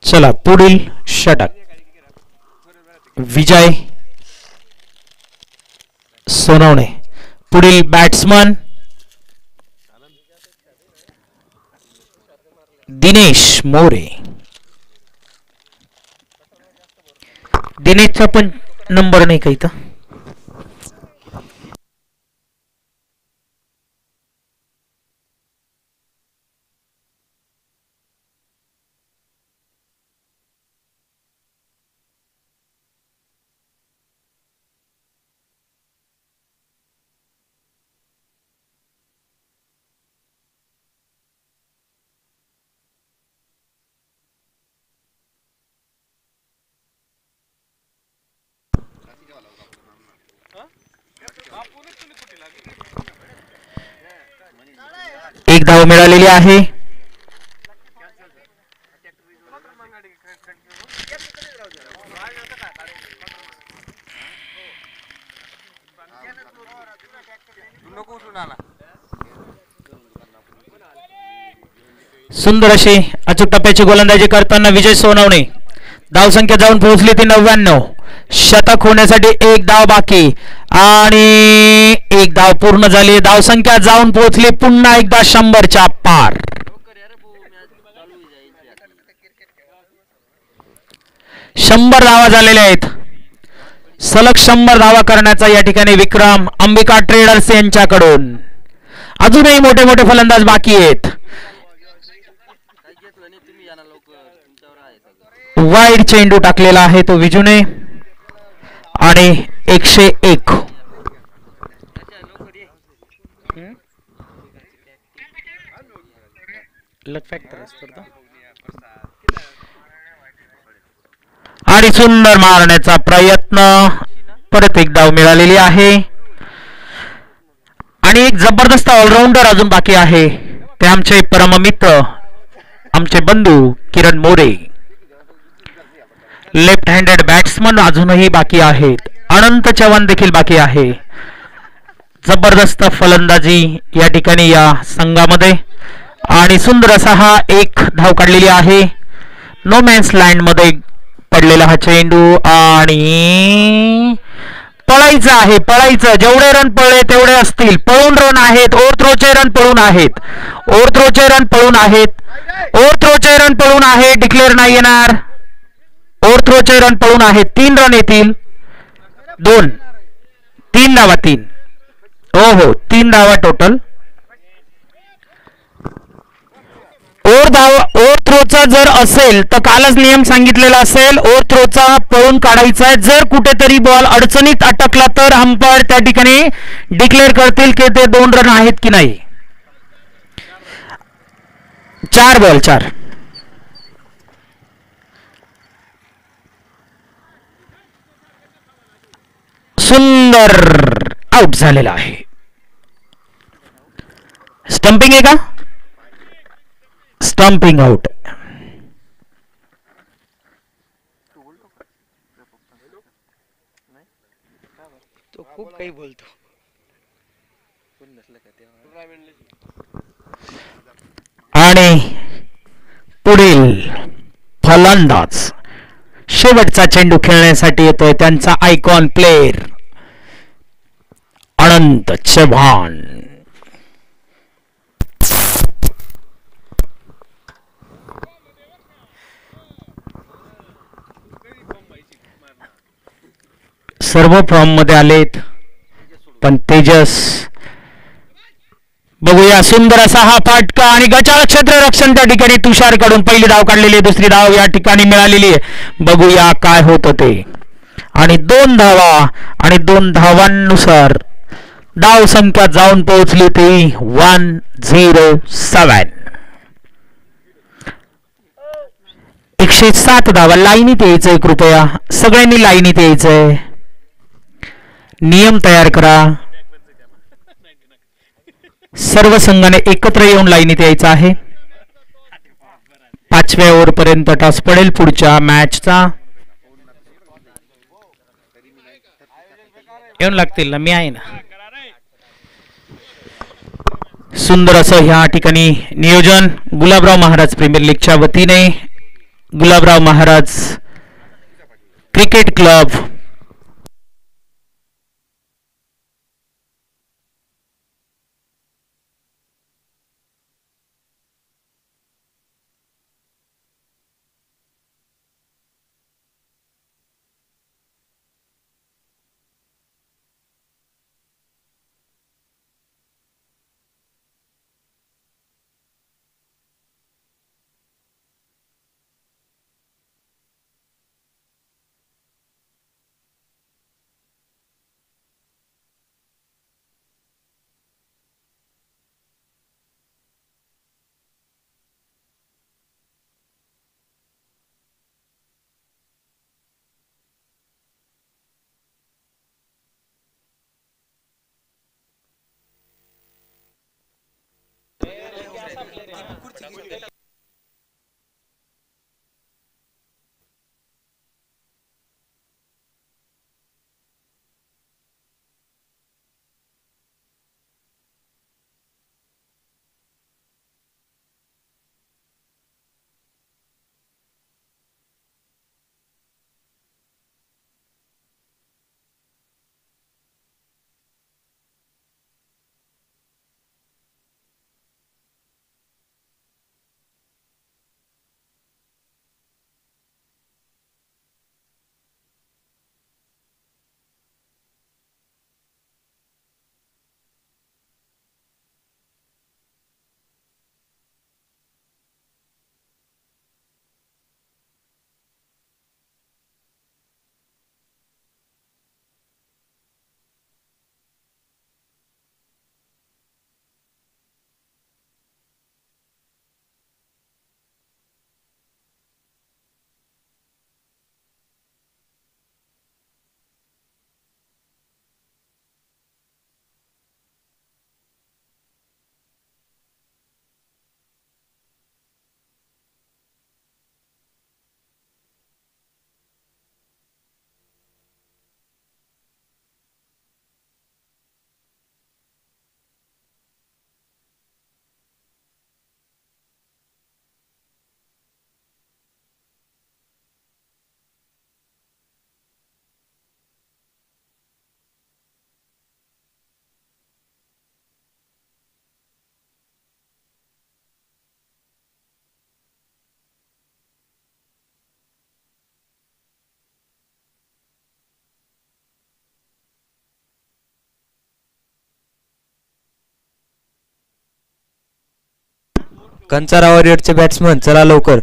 चला पुढील षटक विजय सोनवणे. पुढील बॅट्समन दिनेश मोरे. दिनेशचा पण नंबर नाही का इथं. एक धाव मिळालेली आहे. सुंदर अशी अचूक टप्प्याची गोलंदाजी करताना विजय सोनवणे. धावसंख्या जाऊन पोहोचली ती 99. शतक होण्यासाठी एक धाव बाकी आणि एक धाव पूर्ण झाली. धावसंख्या जाऊन पोहोचली पुन्हा एकदा 100च्या पार. 100 धावा झालेल्या आहेत. सलग 100 धावा करण्याचा या ठिकाणी विक्रम अंबिका ट्रेडर्स यांच्याकडून. अजूनही मोठे मोठे फलंदाज बाकी आहेत. वाईड चेंडू टाकलेला आहे तो विजूने आणि 101. आणि सुंदर मारण्याचा प्रयत्न. परत एक धाव मिळालेली आहे आणि एक जबरदस्त ऑलराऊंडर अजून बाकी आहे. ते आमचे परममित्र आमचे बंधू Kiran More. Left handed batsman अजूनही बाकी आहेत. अनंत चव्हाण देखील बाकी आहे. जबरदस्त फलंदाजी या ठिकाणी या संघामध्ये आणि सुंदर असा हा एक धाव काढलेली आहे. नो मॅन्स लँड मध्ये पडलेला हा चेंडू आणि पळायचं आहे. पळायचं. जेवढे रन पळले तेवढे असतील. पळून रन आहेत. ओव्हर थ्रोचे रन पळून आहेत. ओव्हर थ्रोचे रन पळून आहेत. ओव्हर थ्रोचे रन पळून आहे. डिक्लेअर नाही येणार. ओव्हर थ्रोचे रन पळून आहेत. 3 रन येतील. 3 धावा. 3 हो 3 धावा टोटल. ओव्हर थ्रोचा जर असेल तर कालच नियम सांगितलेला असेल. ओव्हर थ्रोचा पळून काढायचा आहे. जर कुठेतरी बॉल अडचणीत अटकला तर अंपायर त्या ठिकाणी डिक्लेअर करतील की ते 2 रन आहेत की नाही. 4 बॉल 4. सुंदर आउट झालेला आहे. स्टंपिंग आहे का. Stumping out. तो खूप काही बोलतो. आणि पुढील फलंदाज शेवटचा चेंडू खेळण्यासाठी येतोय त्यांचा आयकॉन प्लेयर अनंत चव्हाण. सर्व फॉर्म मध्ये आलेत पण तेजस. बघूया सुंदर असा हा फाटका आणि गचाळ क्षेत्ररक्षण त्या ठिकाणी तुषार कडून पहिली धाव काढलेली. दुसरी धाव या ठिकाणी मिळालेली आहे. बघूया काय होतं ते. आणि 2 धावा आणि 2 धावांनुसार धाव संख्या जाऊन पोहोचली ती 107. 107 धावा. लाईनीत यायचंय. कृपया सगळ्यांनी लाईनीत यायचंय. नियम तयार करा. सर्व संघाने एकत्र येऊन लाईनीत यायचं आहे. 5व्या ओव्हर पर्यंत टॉस पडेल पुढच्या मॅचचा. येऊन लागतील ना. मी आहे ना. सुंदर असं ह्या ठिकाणी नियोजन गुलाबराव महाराज प्रीमियर लीगच्या वतीने गुलाबराव महाराज क्रिकेट क्लब कंचारा वॉरियर्सचे बॅट्समन चला लवकर.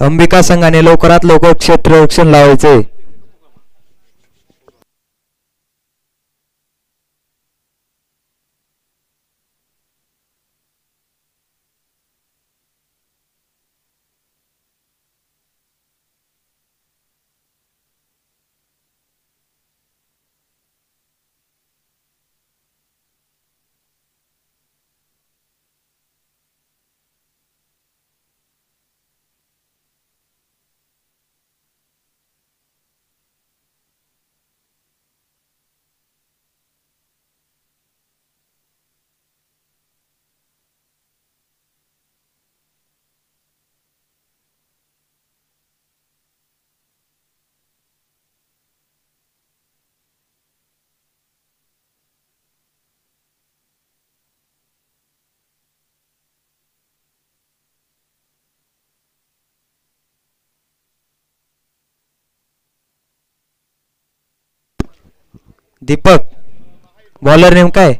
अंबिका संघाने लवकरात लवकर क्षेत्ररक्षण लावायचे. दीपक बॉलर नेमका आहे.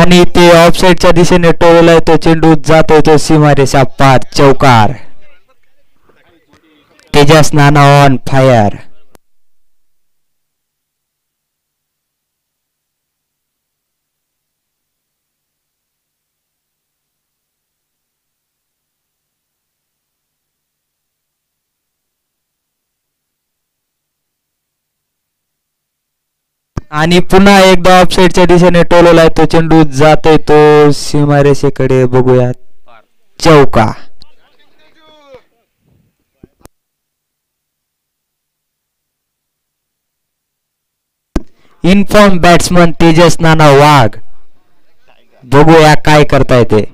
आणि ते ऑफसाईडच्या दिशेने टोललाय तो चेंडू जातोय तो सीमारेषा पार चौकार. तेजस नाना ऑन फायर. आणि पुन्हा एकदा ऑफसाईडच्या दिशेने टोललाय तो चेंडू जातोय तो सीमारेषेकडे. बघूया चौका. इन्फॉर्म बॅट्समन तेजस नाना वाघ. बघूया काय करताय ते.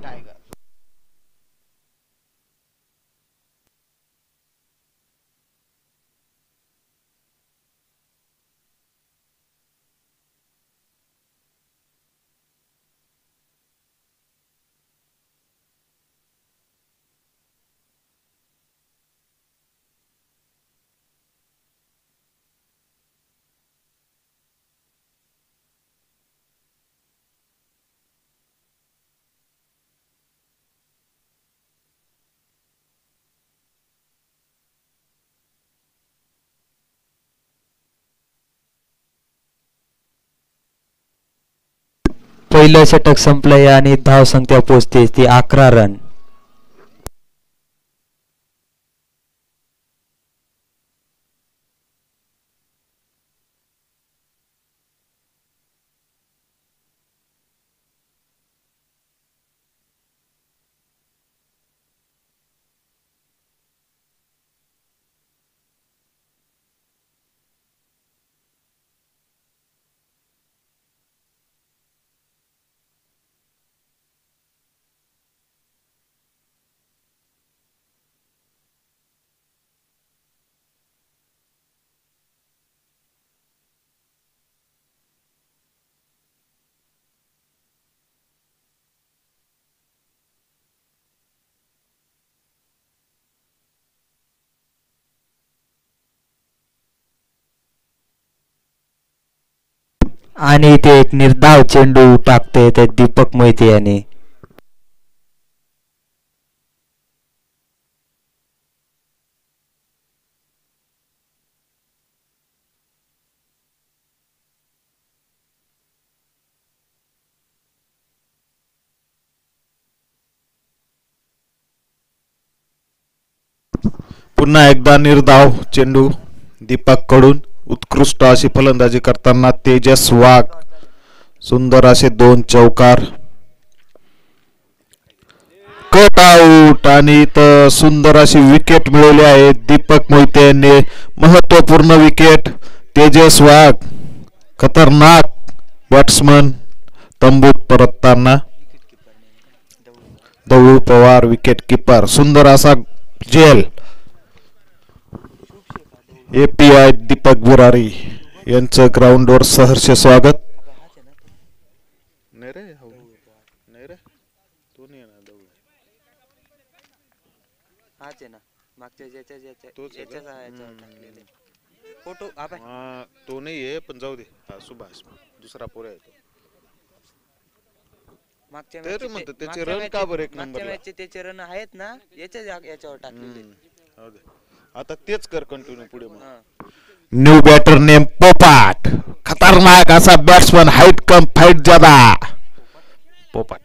पहिलं षटक संपलंय आणि धाव संख्या पोहोचते ती 11 रन. आणि ते एक निर्धाव चेंडू टाकते ते दीपक मोहिते यांनी. पुन्हा एकदा निर्धाव चेंडू दीपक कडून. उत्कृष्ट अशी फलंदाजी करताना तेजस वाघ. सुंदर असे 2 चौकार. कट आउट आणि इथं सुंदर अशी विकेट मिळवली आहे दीपक मोहिते यांनी. महत्वपूर्ण विकेट. तेजस वाघ खतरनाक बॅट्समन तंबूत परतताना. Daulu Pawar wicket keeper. सुंदर असा जेल. API दीपक बुरारी यांचं ग्राउंडवर सहर्ष स्वागत. तो नाही आहे पण जाऊ दे. सुभाष दुसरा पोर आहे तो. त्याचे रन का बरं एक नंबर. त्याचे रन आहेत ना याच्यावर टाकलेले. आता तेच कर कंटिन्यू पुढे. New batter name Popat. खतरनाक असा बॅट्समन. हाईट कम फाईट ज्यादा. पोपाट.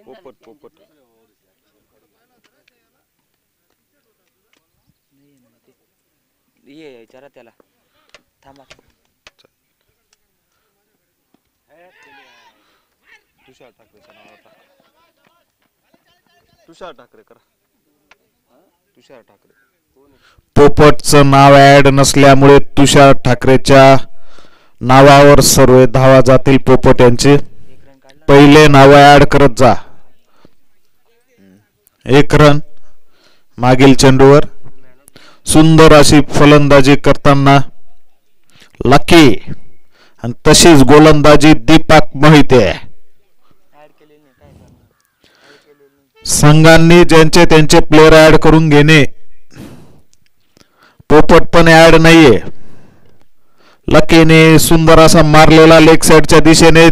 पोपट पोपट. ये जरा त्याला थांबा. तुषार ठाकरेचं नाव आता. तुषार ठाकरे करा. तुषार ठाकरे. पोपटचं नाव ऍड नसल्यामुळे तुषार ठाकरेच्या नावावर सर्व धावा जातील पोपट यांचे. पहिले नाव ऍड करत जा. 1 रन मागील चेंडूवर. सुंदर अशी फलंदाजी करताना लकी आणि तशीच गोलंदाजी दीपक मोहिते. संघांनी ज्यांचे त्यांचे प्लेयर ऍड करून घेणे. पोपट पण ऍड नाहीये. लकीने सुंदर असा मारलेला लेग साइडच्या दिशेने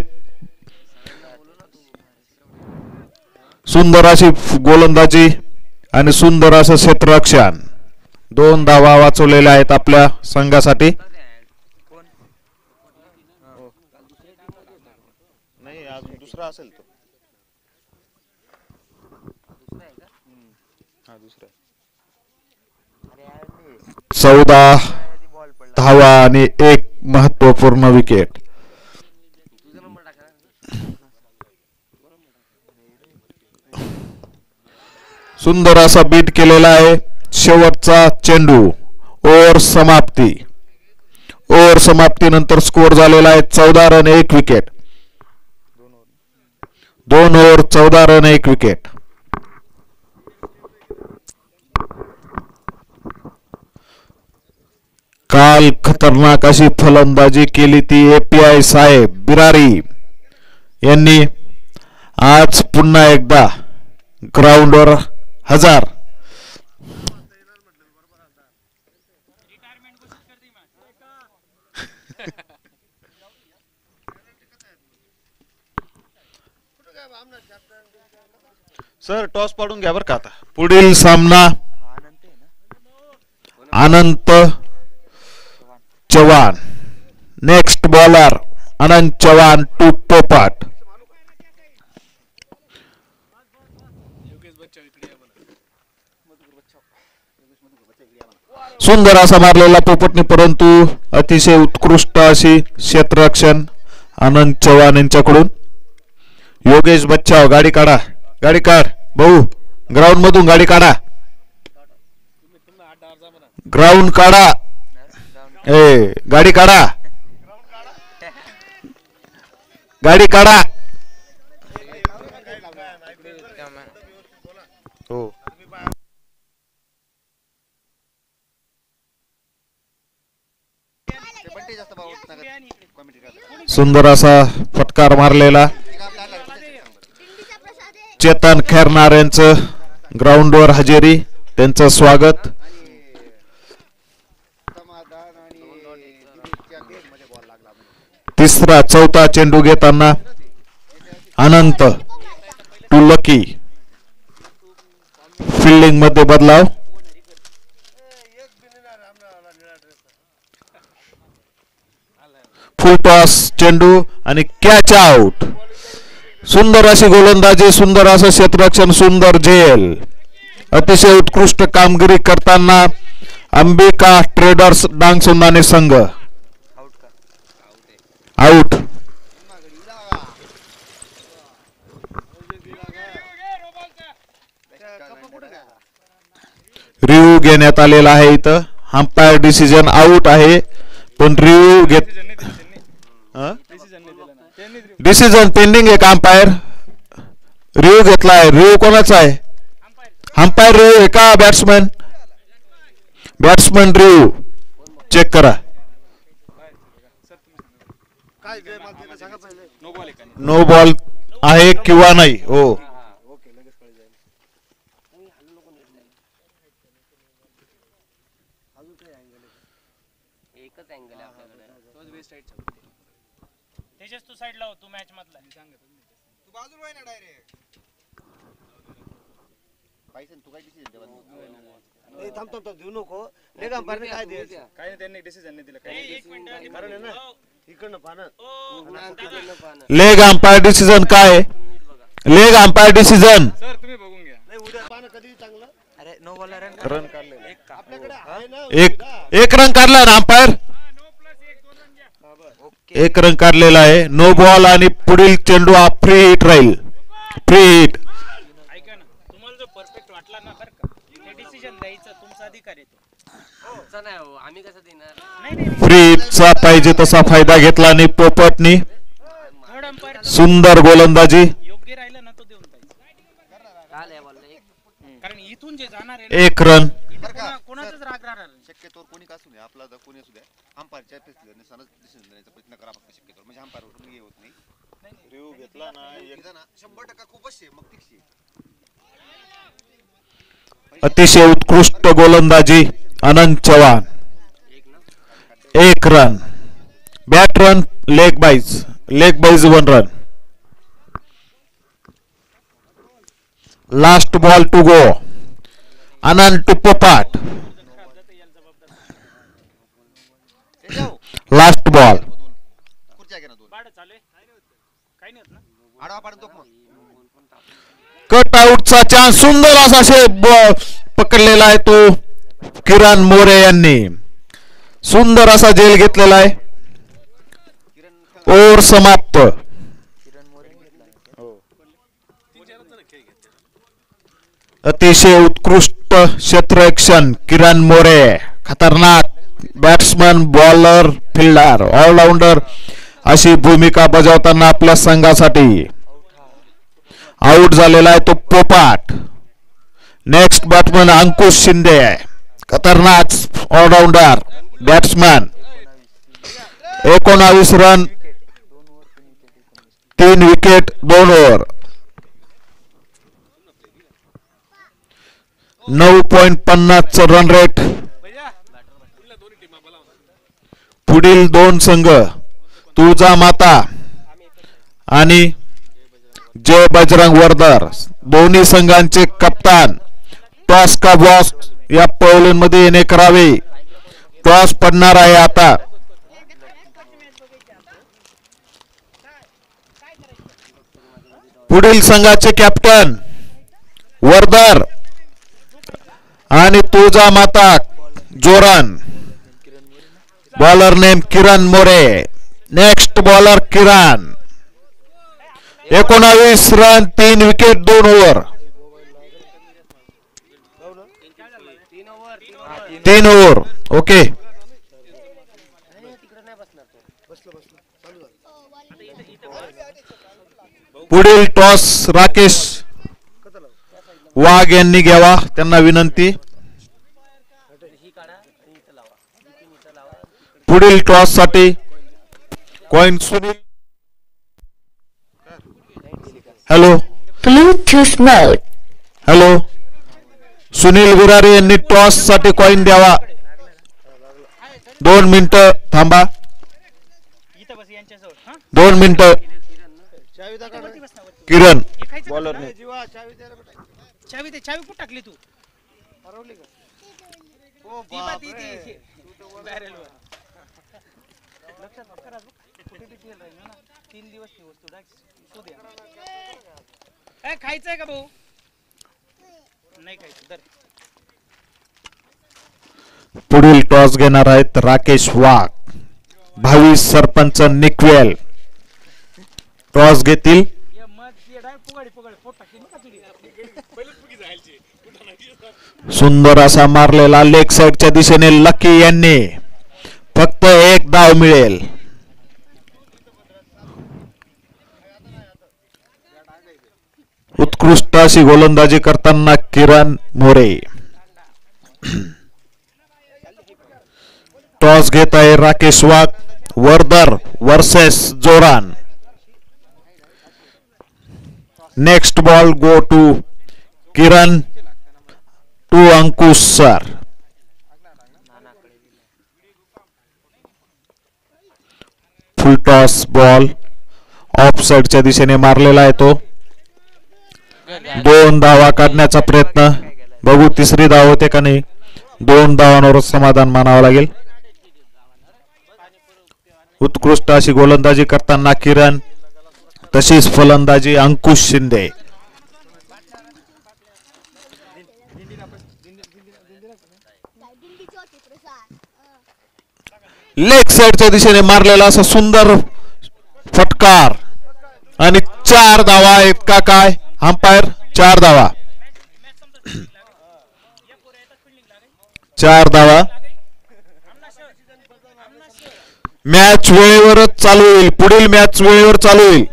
सुंदर अशी गोलंदाजी आणि सुंदर असं क्षेत्ररक्षण. 2 धावा वाचवलेल्या आहेत आपल्या संघासाठी. नाही अजून दुसरा असेल तो. हा दुसरा 14 धावा आणि एक महत्वपूर्ण विकेट. सुंदर असा बीट केलेला आहे. शेवटचा चेंडू. ओव्हर समाप्ती. ओव्हर समाप्तीनंतर स्कोर झालेला आहे 14 run 1 wicket. 2 over 14 run 1 wicket. काल खतरनाक अशी फलंदाजी केली ती API साहेब बिरारी यांनी. आज पुन्हा एकदा ग्राउंडवर हजार. सर टॉस पाडून घ्या बरं का आता. पुढील सामना Anant Chavan. Next bowler Anant Chavan to Popat. सुंदर असा मारलेला पोपटने, परंतु अतिशय उत्कृष्ट अशी क्षेत्ररक्षण अनंत चव्हाण यांच्याकडून. योगेश बच्चाव गाडी काढा. गाडी काढ भाऊ. ग्राउंड मधून गाडी काढा. ग्राउंड काढा. ए गाडी काढा. गाडी काढा. हो सुंदर असा फटकार मारलेला. चेतन खैरनार यांचं ग्राउंडवर हजेरी. त्यांचं स्वागत. तिसरा 4था चेंडू घेताना अनंत टू लकी. फिल्डिंग मध्ये बदलाव. फुल टॉस चेंडू आणि कॅच आउट. सुंदर अशी गोलंदाजी, सुंदर असं क्षेत्ररक्षण, सुंदर झेल. अतिशय उत्कृष्ट कामगिरी करताना अंबिका ट्रेडर्स डांगसुंदाने संघ. आउट. रिव्ह्यू घेण्यात आलेला आहे. इथं अंपायर डिसिजन आउट आहे, पण रिव्ह्यू डिसिजन पेंडिंग आहे. अंपायर रिव्ह्यू घेतलाय. रिव्ह्यू कोणाचा आहे? अंपायर रिव्ह्यू आहे का बॅट्समन? बॅट्समन रिव्ह्यू चेक करा. नो बॉल आहे किंवा नाही. हो तू साइडला हो. तू मॅच मधला तू बाजूला आहे ना डायरेक्ट. पैसे तू काय डिसिजन ए थांब थांब देऊ नको. लेग अंपायरने काय द्यायचं? काय नाही, त्यांनी डिसिजन नाही दिलं. काय एक मिनिट कारण आहे ना इकडनं पानं. लेग अंपायर डिसिजन काय? Leg umpire decision. सर तुम्ही बघून घ्या. नाही उद्या पानं कधी चांगलं. अरे नो बॉलर रन काढले आपल्याकडे आहे ना. एक रन काढला ना अंपायर. एक रन काढलेला आहे. नो बॉल आणि पुढील चेंडू हा फ्री हिट राहील. Free hit. ऐका ना, तुम्हाला जो परफेक्ट वाटला ना बरं का, ते डिसिजन द्यायचं तुमचा अधिकार आहे तो. नाही हो, आम्ही कसं देणार? नाही फ्री हिटचा पाहिजे तसा फायदा घेतला आणि पोपटनी थर्ड अंपायर सुंदर गोलंदाजी. योग्य राहिला ना तो देऊन पाहिजे. काल आहे बॉल कारण इथून जे जाणार आहे एक रन. कोणाचाच राग राहणार नाही. शक्यतो कोणी का असू द्या, आपला कोणी असू द्या, अंपायरच्या डिसिजन देण्याचा प्रयत्न करा फक्त. शक्यतो म्हणजे अंपायर हे होत नाही. रिव्ह्यू घेतला ना एकदा ना 100% खूपच आहे मग तिक्षी. अतिशय उत्कृष्ट गोलंदाजी अनंत चव्हाण. एक run. Bat run leg byes 1 run. Last ball to go. Anand to Popat. Last ball. खुर्च्या घे ना 2. आडवा पाडून तो मग. कट आउटचा चान्स. सुंदर असा पकडलेला आहे तो किरण मोरे यांनी. सुंदर असा झेल घेतलेला आहे. ओव्हर समाप्त. अतिशय उत्कृष्ट क्षेत्ररक्षण किरण मोरे. खतरनाक बॅट्समन, बॉलर, फिल्डर, ऑलराऊंडर अशी भूमिका बजावताना आपल्या संघासाठी आउट झालेला आहे तो पोपट. Next batsman Ankush Shinde. खतरनाक allrounder batsman. 19 run 3 wicket 2 over. 9.50 run rate. पुढील 2 संघ तुळजा माता आणि जय बजरंग वर्दर दोन्ही संघांचे कप्तान टॉस का बॉस या पौलमध्ये येणे करावे. टॉस पडणार आहे आता. पुढील संघाचे कॅप्टन वर्दर आणि तुळजा माता जोरान. बॉलर नेम किरण मोरे. नेक्स्ट बॉलर किरण. 19 run 3 wicket 2 over. 3 over. Okay. पुढील टॉस राकेश वाघ यांनी घ्यावा. त्यांना विनंती. पुढील टॉस साठी कॉइन सुनील. हॅलो ब्लूटूथ मोड. हॅलो सुनील विरारे यांनी टॉस साठी कॉइन द्यावा. 2 मिनिटं थांबा. 2 मिनिटं. किरण बॉलर चावी कुठं टाकली तू? हरवली का? ओ बापरे. लक्षात करा कुठे बी ठेल राहील ना. 3 दिवस ती वस्तू शोध या. खायचंय का भाऊ? नाही खायचं. दर पुढील टॉस घेणार आहेत राकेश वाघ. भावी सरपंच निकवेल टॉस घेतील. सुंदर असा मारलेला लेग साइडच्या दिशेने लकी यांनी. फक्त 1 धाव मिळेल. उत्कृष्ट अशी गोलंदाजी करताना किरण मोरे. टॉस घेत आहे राकेश वाघ. वर्दर वर्सेस जोरान. Next ball go to Kiran to Ankush sir. Full toss ball off साइडच्या दिशेने मारलेला आहे तो. 2 धावा काढण्याचा प्रयत्न. बघू 3री धाव होते का नाही. 2 धावांवर समाधान मानावं लागेल. उत्कृष्ट अशी गोलंदाजी करताना किरण. तशीच फलंदाजी अंकुश शिंदे. लेग साइडच्या दिशेने मारलेला असा सुंदर फटकार आणि 4 धावा आहेत का काय. अंपायर 4 धावा. 4 धावा. मॅच वेळेवरच चालू होईल. पुढील मॅच वेळेवर चालू होईल.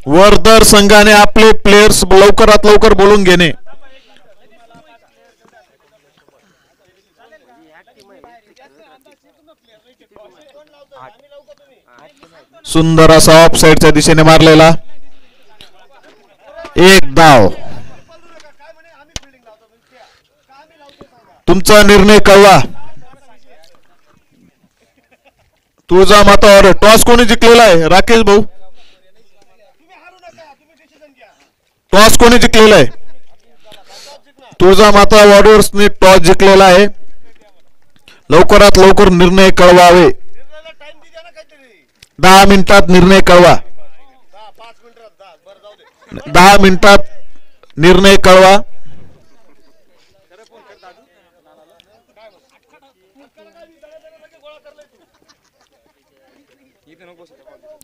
वर्दर संघाने आपले प्लेयर्स लवकरात लवकर बोलून घेणे. सुंदर असा ऑफ साइडच्या दिशेने मारलेला 1 धाव. तुमचा निर्णय कळवा. तुझा मतावर टॉस कोणी जिंकलेला आहे राकेश भाऊ? टॉस कोणी जिंकलेला आहे? तुझा माता वॉरियर्सने टॉस जिंकलेला आहे. लवकरात लवकर निर्णय कळवावे. 10 मिनिटात निर्णय कळवा. 10 मिनिटात निर्णय कळवा.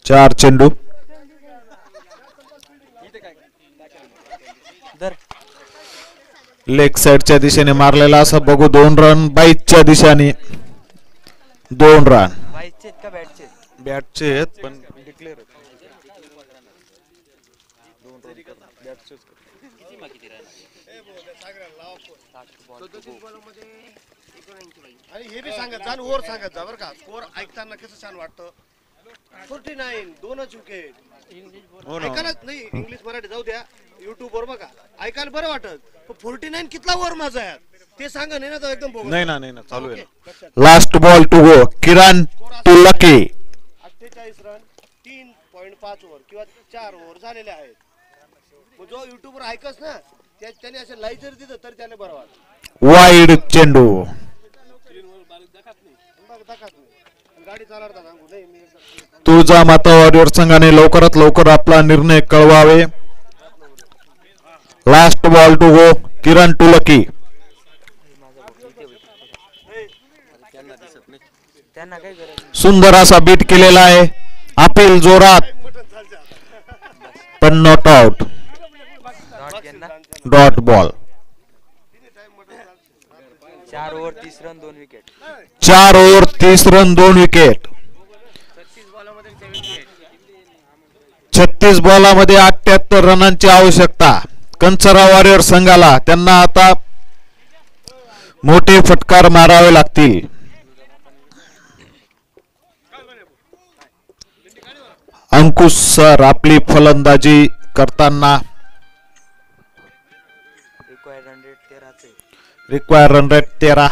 4 चेंडू. लेग साइडच्या दिशेने मारलेला असा बघू. 2 रन. बाईकच्या दिशेने 2 रन. बाईकचे आहेत का बॅटचे? बॅटचे आहेत पण डिक्लेअर आणि हे बी सांगत जा ओव्हर सांगत जा बरं का. स्कोर ऐकताना कसं छान वाटतं. 49 2च विकेट. ऐकायलाच नाही इंग्लिश मराठी जाऊ द्या. युट्यूब वर बघा ऐकायला बरं वाटत. 49 कितला ओव्हर माझा आहे ते सांगा. नाही ना तर एकदम बोगस. नाही ना चालू आहे. Last ball to go. Kiran to Lucky. 48 run 3.5 over किंवा 4 ओव्हर झालेले आहेत. जो युट्यूब वर ऐकस ना त्याने असे लाईव्ह जर दिलं तर त्याने बरं वाटत. वाईड चेंडू. गाडी चालवता सांगू नाही मी. तुझा माता वॉरियर संघाने लवकरात लवकर आपला निर्णय कळवावे. Last ball to go. Kiran to Lucky. त्यांना काय गरज? सुंदर असा बीट केलेला आहे. अपील जोरात पण not out. Dot ball. 4 over 30 run 2 wicket. 4 over 30 run 2 wicket. 36 बॉलामध्ये 78 रनांची आवश्यकता कंचरा वॉरियर संघाला. त्यांना आता मोठे फटकार मारावे लागतील. अंकुश सर आपली फलंदाजी करताना. Required run rate 13.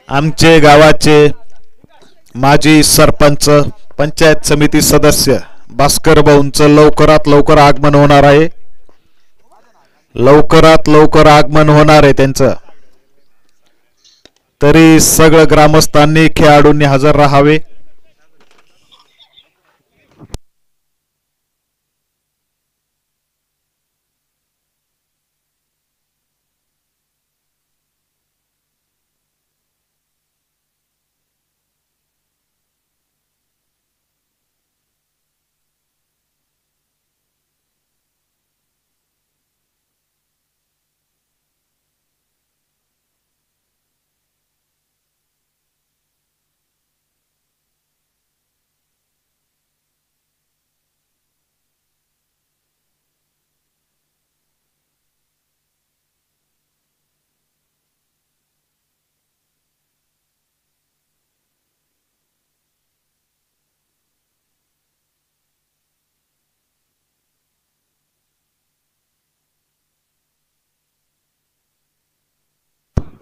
आमचे गावाचे माजी सरपंच पंचायत समिती सदस्य भास्कर भाऊंचं लवकरात लवकर आगमन होणार आहे. लवकरात लवकर आगमन होणार आहे त्यांचं. तरी सगळं ग्रामस्थांनी खेळाडूंनी हजर राहावे.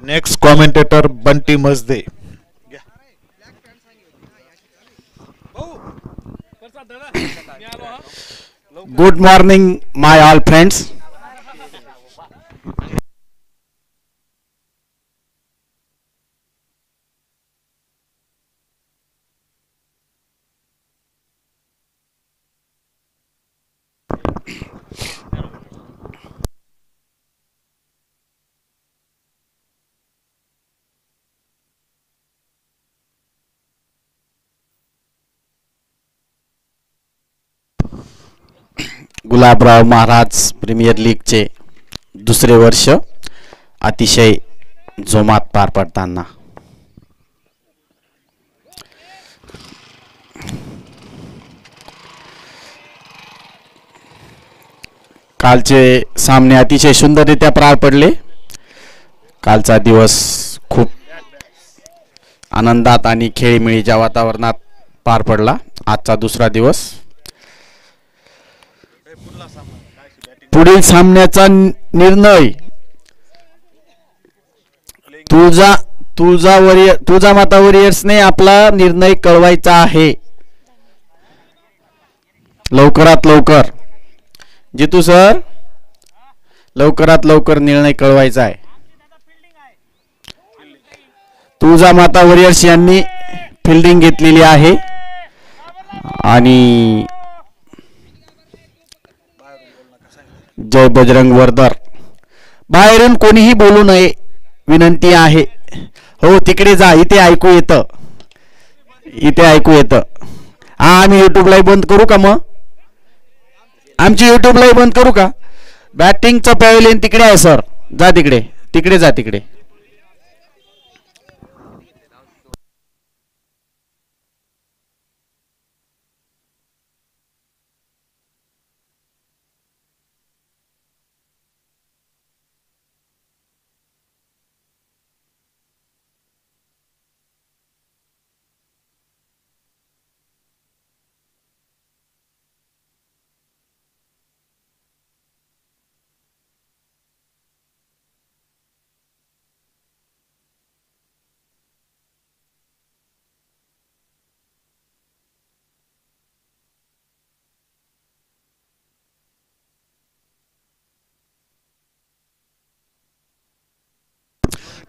Next commentator Bunty Majde. Good morning my all friends. Gulabrao Maharaj premier लीगचे दुसरे वर्ष अतिशय जोमात पार पडताना कालचे सामने अतिशय सुंदररित्या पार पडले. कालचा दिवस खूप आनंदात आणि खेळीमेळीच्या वातावरणात पार पडला आजचा दुसरा दिवस. पुढील सामन्याचा निर्णय तुळजा माता वॉरियर्सने आपला निर्णय कळवायचा आहे लवकरात लवकर. जितू सर, लवकरात लवकर निर्णय कळवायचा आहे. तुळजा माता वॉरियर्स यांनी फिल्डिंग घेतलेली आहे आणि जय बजरंग वर्दर. बाहेरून कोणीही बोलू नये विनंती आहे. हो तिकडे जा, इथे ऐकू येतं, इथे ऐकू येतं. हा आम्ही युट्यूब लाईव्ह बंद करू का? मग आमची युट्यूब लाईव्ह बंद करू का? बॅटिंगचं पॅव्हिलियन तिकडे आहे सर, जा तिकडे, तिकडे जा तिकडे.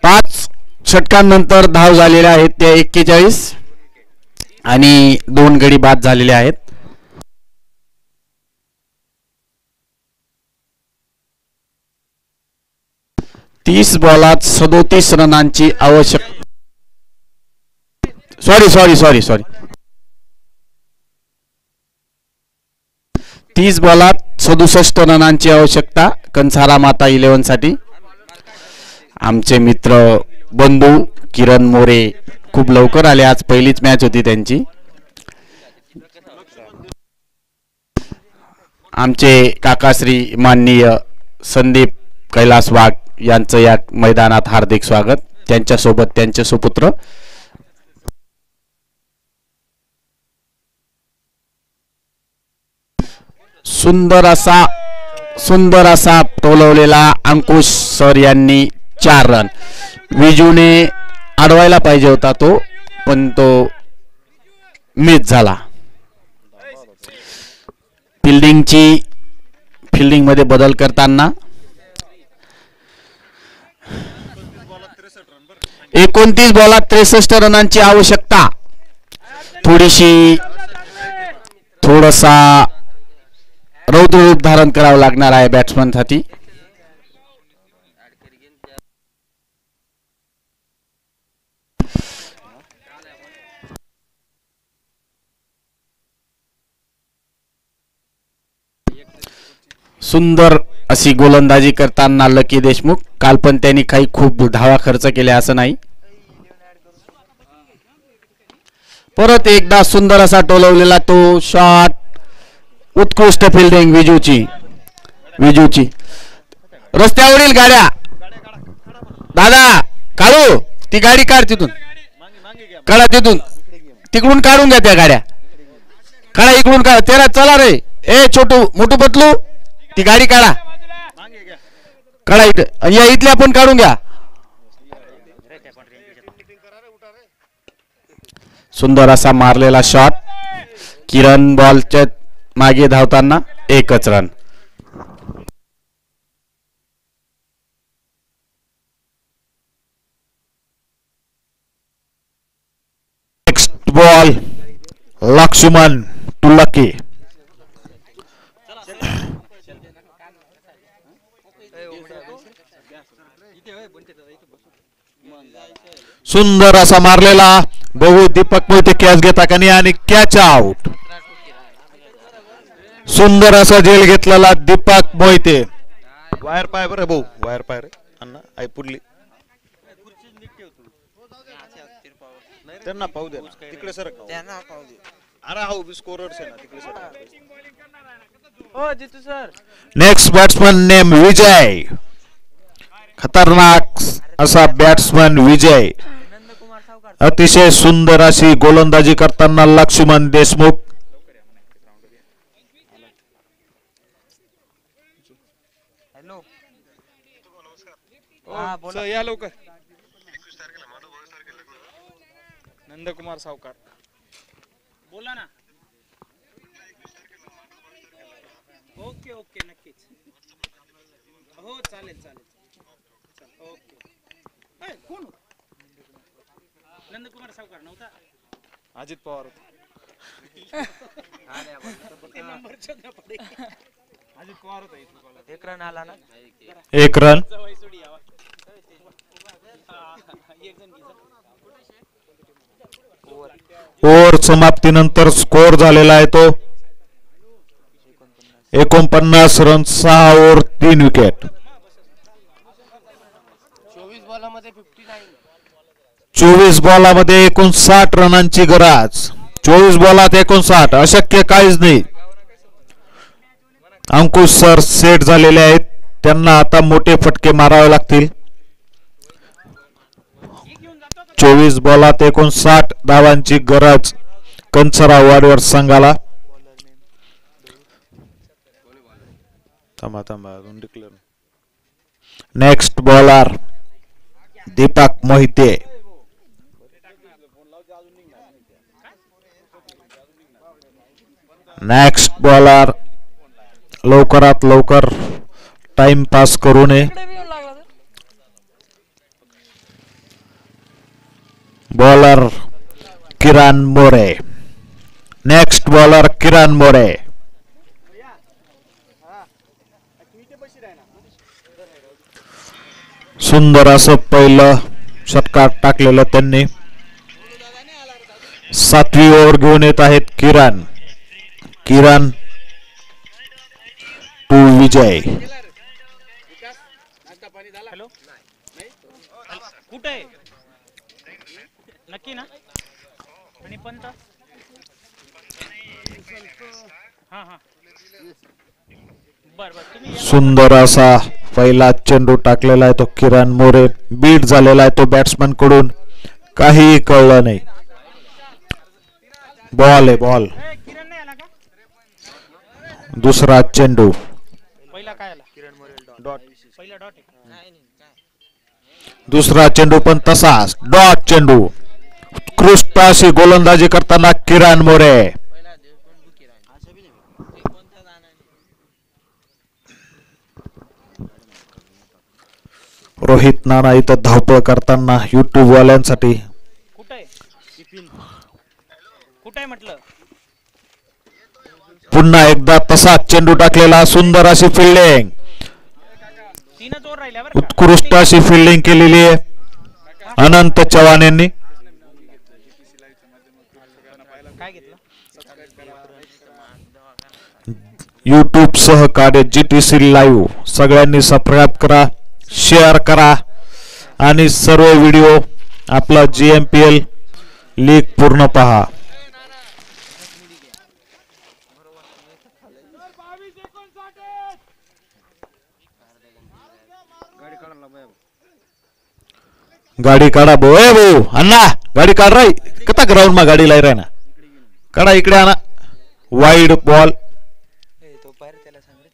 पाच षटकांनंतर धाव झालेल्या आहेत त्या 41 आणि 2 गडी बाद झालेले आहेत. तीस बॉलात 37 रनांची आवश्यक सॉरी 30 बॉलात 67 रनांची आवश्यकता कंसारा माता 11 साठी. आमचे मित्र बंधू किरण मोरे खूप लवकर आले, आज पहिलीच मॅच होती त्यांची. आमचे काकाश्री माननीय संदीप कैलास वाघ यांचं या मैदानात हार्दिक स्वागत. त्यांच्यासोबत त्यांचे सुपुत्र सुंदर असा टोलवलेला अंकुश सर यांनी 4 रन. विजूने अडवायला पाहिजे होता तो, पण तो मिस झाला. फिल्डिंग मध्ये बदल करताना 29 बॉलात 63 रनांची आवश्यकता. थोडासा रौद्र रूप धारण करावं लागणार आहे बॅट्समन साठी. सुंदर अशी गोलंदाजी करताना लकी देशमुख. काल पण त्यांनी काही खूप धावा खर्च केल्या असं नाही. परत एकदा सुंदर असा टोलवलेला तो शॉट. उत्कृष्ट फिल्डिंग विजूची. रस्त्यावरील गाड्या दादा काढू, ती गाडी काढ तिथून, काढा तिकडून काढून घ्या त्या गाड्या, काढा इकडून काढा. तेरा चला रे, ए मोठू पतलू, ती गाडी काढा इथे, या इथल्या पण काढून घ्या. सुंदर असा मारलेला शॉट. किरण बॉलच्या मागे धावताना 1च run. Next ball Laxman to Lucky. सुंदर असा मारलेला बहु दीपक मोहिते कॅच घेता का नाही आणि कॅच आउट. सुंदर असा झेल घेतलेला दीपक मोहिते. वायर पाय बरं भाऊ, वायर पाय रे अण्णा, आई पुरली त्यांना पाहू दे ना तिकडे सर, त्यांना पाहू दे. अरे हाऊ बी स्कोरर्स आहे ना तिकडे सर. हो जितू सर. नेक्स्ट बॅट्समन नेम विजय. खतरनाक असा बॅट्समन विजय. अतिशय सुंदर अशी गोलंदाजी करताना लक्ष्मण देशमुख. हॅलो हा बोला या लवकर. नंदकुमार सावकार बोला ना. ओके ओके नक्कीच. हो चालेल चालेल. ओके. कोण होता? नंदकुमार सावकार नव्हता. अजित पवार अजित पवार होता. एक रन आला ना. 1 रन. ओव्हर समाप्तीनंतर स्कोर झालेला आहे तो 49 रन 6 ओव्हर 3 विकेट. 24 बॉलामध्ये 59 रनांची गरज. 24 बॉलात 59 अशक्य काहीच नाही. अंकुश सर सेट झालेले आहेत. त्यांना आता मोठे फटके मारावे लागतील. 24 बॉलात 59 धावांची गरज कंचराव वाडीवर संघाला. Next bowler Deepak Mohite. Next bowler लवकरात लवकर टाइम पास करू नये. बॉलर किरण मोरे. Next bowler Kiran More. सुंदर असं पहिलं षटकार टाकलेलं त्यांनी. 7वी ओव्हर घेऊन येत आहेत किरण. किरण टू विजय. हॅलो कुठे आहे? नक्की ना. आणि पंत हा हा बर बर. तुम्ही सुंदर असा पहिला चेंडू टाकलेला आहे तो किरण मोरे. बीट झालेला आहे तो बॅट्समन कडून. काही कळलं नाही. बॉल आहे बॉल. किरण नाही आला का? दुसरा चेंडू. पहिला काय आला? किरण मोरे डॉट. पहिला डॉट आहे. दुसरा चेंडू पण तसाच डॉट चेंडू. उत्कृष्ट अशी गोलंदाजी करताना किरण मोरे. रोहित नाना इथं धावपळ करताना युट्यूब वाल्यांसाठी. कुठे आहे? कुठे आहे म्हटलं? पुन्हा एकदा तसाच चेंडू टाकलेला. सुंदर अशी फिल्डिंग. तीनच ओव्हर राहिल्या बरं का. उत्कृष्ट अशी फिल्डिंग केलेली आहे अनंत चव्हाण यांनी. काय घेतलं? यूट्यूब सहकार्य GTC लाईव्ह सगळ्यांनी सबस्क्राईब करा, शेअर करा आणि सर्व व्हिडिओ आपला GMPL लीग पूर्ण पहा. गाडी काढा भाऊ. ए भाऊ अण्णा गाडी काढ राय. कता ग्राउंड मा गाडी लाई राय ना. काढा इकडे आणा. Wide ball. तो बाहेर त्याला सांग रे.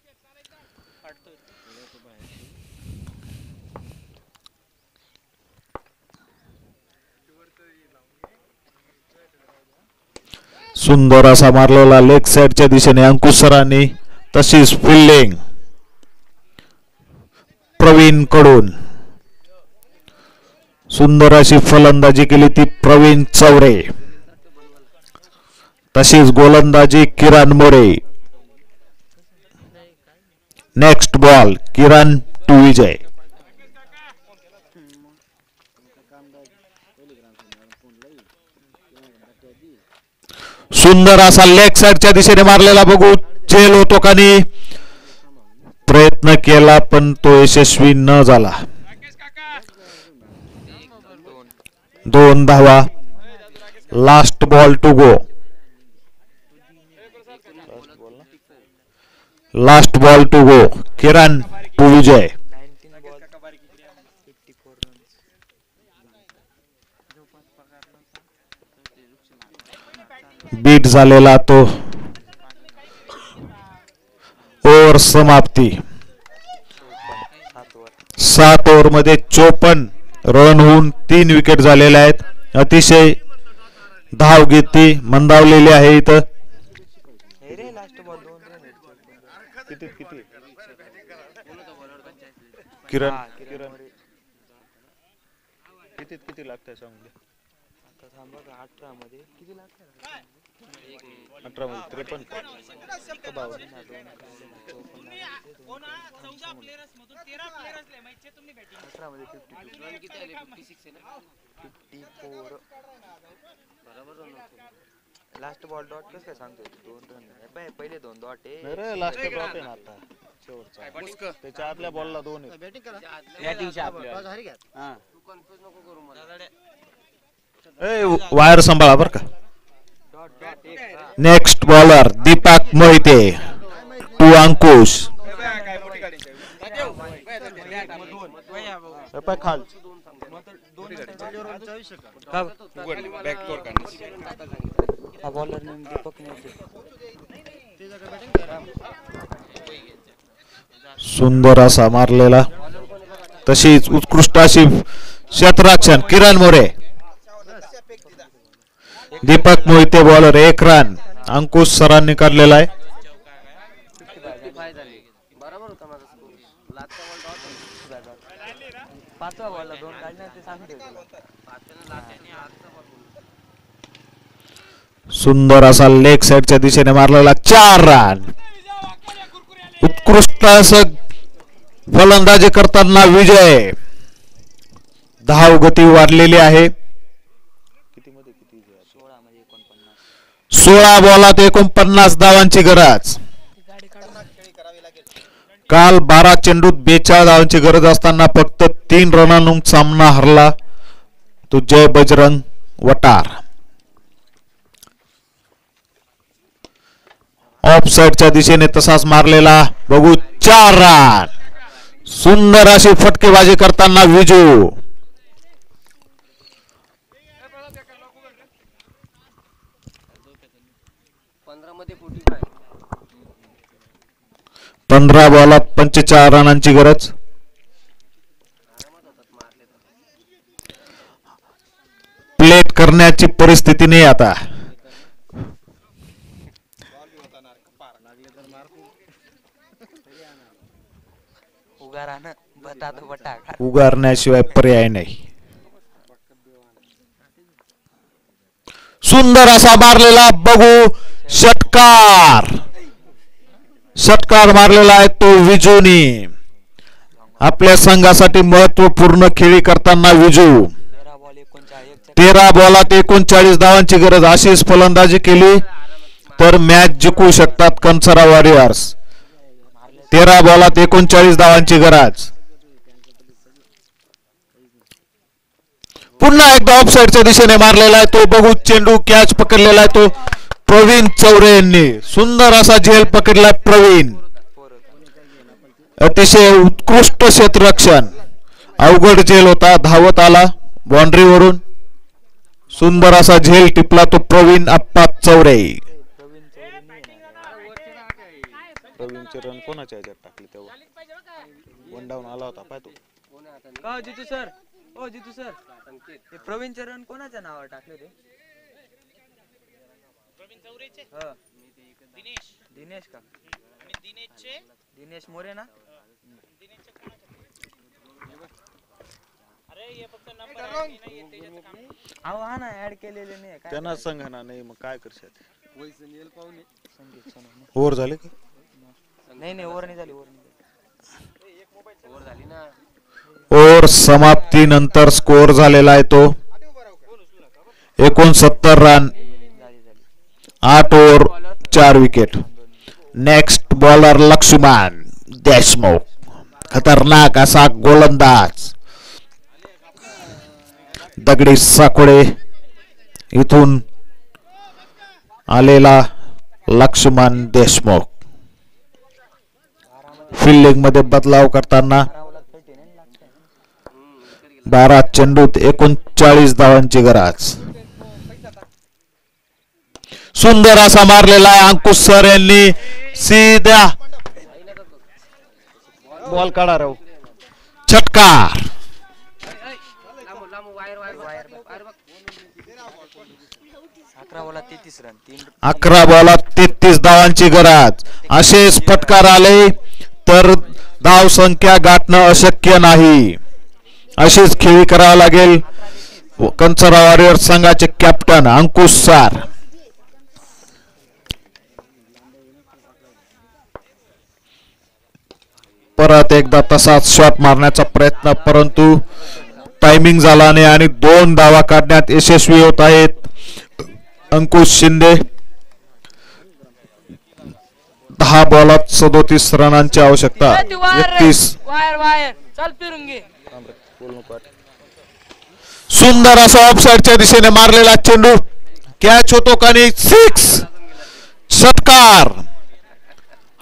सुंदर असा मारलेला लेग साइडच्या दिशेने अंकुश सरांनी. तशीच फिल्डिंग प्रवीण कडून. सुंदर अशी फलंदाजी केली ती प्रवीण चौरे. तशीच गोलंदाजी Kiran More. Next ball Kiran to Vijay. सुंदर असा लेग साइडच्या दिशेने मारलेला बघू झेल होतो का नाही. प्रयत्न केला पण तो यशस्वी न झाला. 2 धावा. Last ball to go. Last ball to go. Kiran to Vijay. 19 ball 54 runs. Beat झालेला तो ओव्हर समाप्ती. 7 ओव्हर मध्ये 54 रन होऊन 3 विकेट झालेल्या आहेत. अतिशय धावगती मंदावलेली आहे इथं. किरण किती लागतंय सांग. 18 मध्ये 53. लास्ट बॉल डॉट कसं काय सांगतोय 2 रन पहिले 2 डॉट आहे लास्ट डॉट आहे ना आता शेवटचा. त्याच्या आतल्या बॉलला 2 आहेत. वायर सांभाळा बर का. Next bowler Deepak Mohite to Ankush. खाल सुंदर असा मारलेला. तशीच उत्कृष्ट अशी क्षेत्ररक्षण किरण मोरे. Deepak Mohite bowler 1 run. अंकुश सरांनी काढलेला आहे. सुंदर असा लेग साइडच्या दिशेने मारलेला 4 रन. उत्कृष्ट असं फलंदाजी करताना विजय. धाव गती वाढलेली आहे. 16 बॉलात 49 धावांची गरज. काल 12 चेंडूत 42 धावांची गरज असताना फक्त 3 रनांनी सामना हरला तो जय बजरंग वटार. ऑफ साइडच्या दिशेने तसाच मारलेला बघू 4 रन. सुंदर अशी फटकेबाजी करताना विजू. 15 बॉलात 45 रनांची गरज. प्लेट करण्याची परिस्थिती नाही आता. उगारण्याशिवाय पर्याय नाही. सुंदर असा मारलेला बघू षटकार. षटकार मारलेला आहे तो विजूनी. आपल्या संघासाठी महत्वपूर्ण खेळी करताना विजू. 13 बॉलात 39 धावांची गरज. अशीच फलंदाजी केली तर मॅच जिंकू शकतात कनसरा वॉरियर्स. 13 बॉलात 39 धावांची गरज. पुन्हा एकदा ऑफ साइडच्या दिशेने मारलेला आहे तो बघू चेंडू. कॅच पकडलेला आहे तो प्रवीण चौरे यांनी. सुंदर असा झेल पकडला प्रवीण. अतिशय उत्कृष्ट क्षेत्ररक्षण. अवघड झेल होता. धावत आला बाउंड्रीवरून. सुंदर असा झेल टिपला तो प्रवीण अप्पा चौरे. प्रवीणचे रन कोणाच्या ह्याच्यात टाकले तेव्हा वन डाऊन आला होता पाय तो. का जितू सर ओ जितू सर ते प्रवीण चरण कोणाच्या नावावर टाकले रे? प्रवीण चौरेचे दिनेश दिनेश का दिनेशचे दिनेश मोरे ना. अरे हे फक्त नंबर नाही येते याचं काम. अहो हा ना ऍड केलेले नाही काय त्यांना संघाना नाही मग काय करशात. ओव्हर झाले का? नाही नाही ओव्हर नाही झाली. ओव्हर झाली ना. ओव्हर समाप्तीनंतर स्कोअर झालेला आहे तो 69 run. 8 over 4 wicket. Next bowler Laxman Deshmukh. खतरनाक असा गोलंदाज. दगडी साकोडे इथून आलेला लक्ष्मण देशमुख. फिल्डिंग मध्ये बदलाव करताना 12 चेंडूत 39 धावांची गरज. सुंदर असा मारलेला आहे अंकुश सर यांनी सीधा बॉल काढा राव. षटकार. 11 बॉलात 33 धावांची गरज. असेच फटकार आले तर धाव संख्या गाठणं अशक्य नाही. अशीच खेळी करावं लागेल कंचरा वॉरियर्स संघाचे कॅप्टन अंकुश सर. परत एकदा तसाच शॉट मारण्याचा प्रयत्न परंतु टायमिंग झाला नाही आणि 2 धावा काढण्यात यशस्वी होत आहेत अंकुश शिंदे. 10 बॉलात 37 रनांची आवश्यकता. 31 सुंदर असा ऑफसाईडच्या दिशेने मारलेला चेंडू कॅच होतो का नाही. 6 षटकार.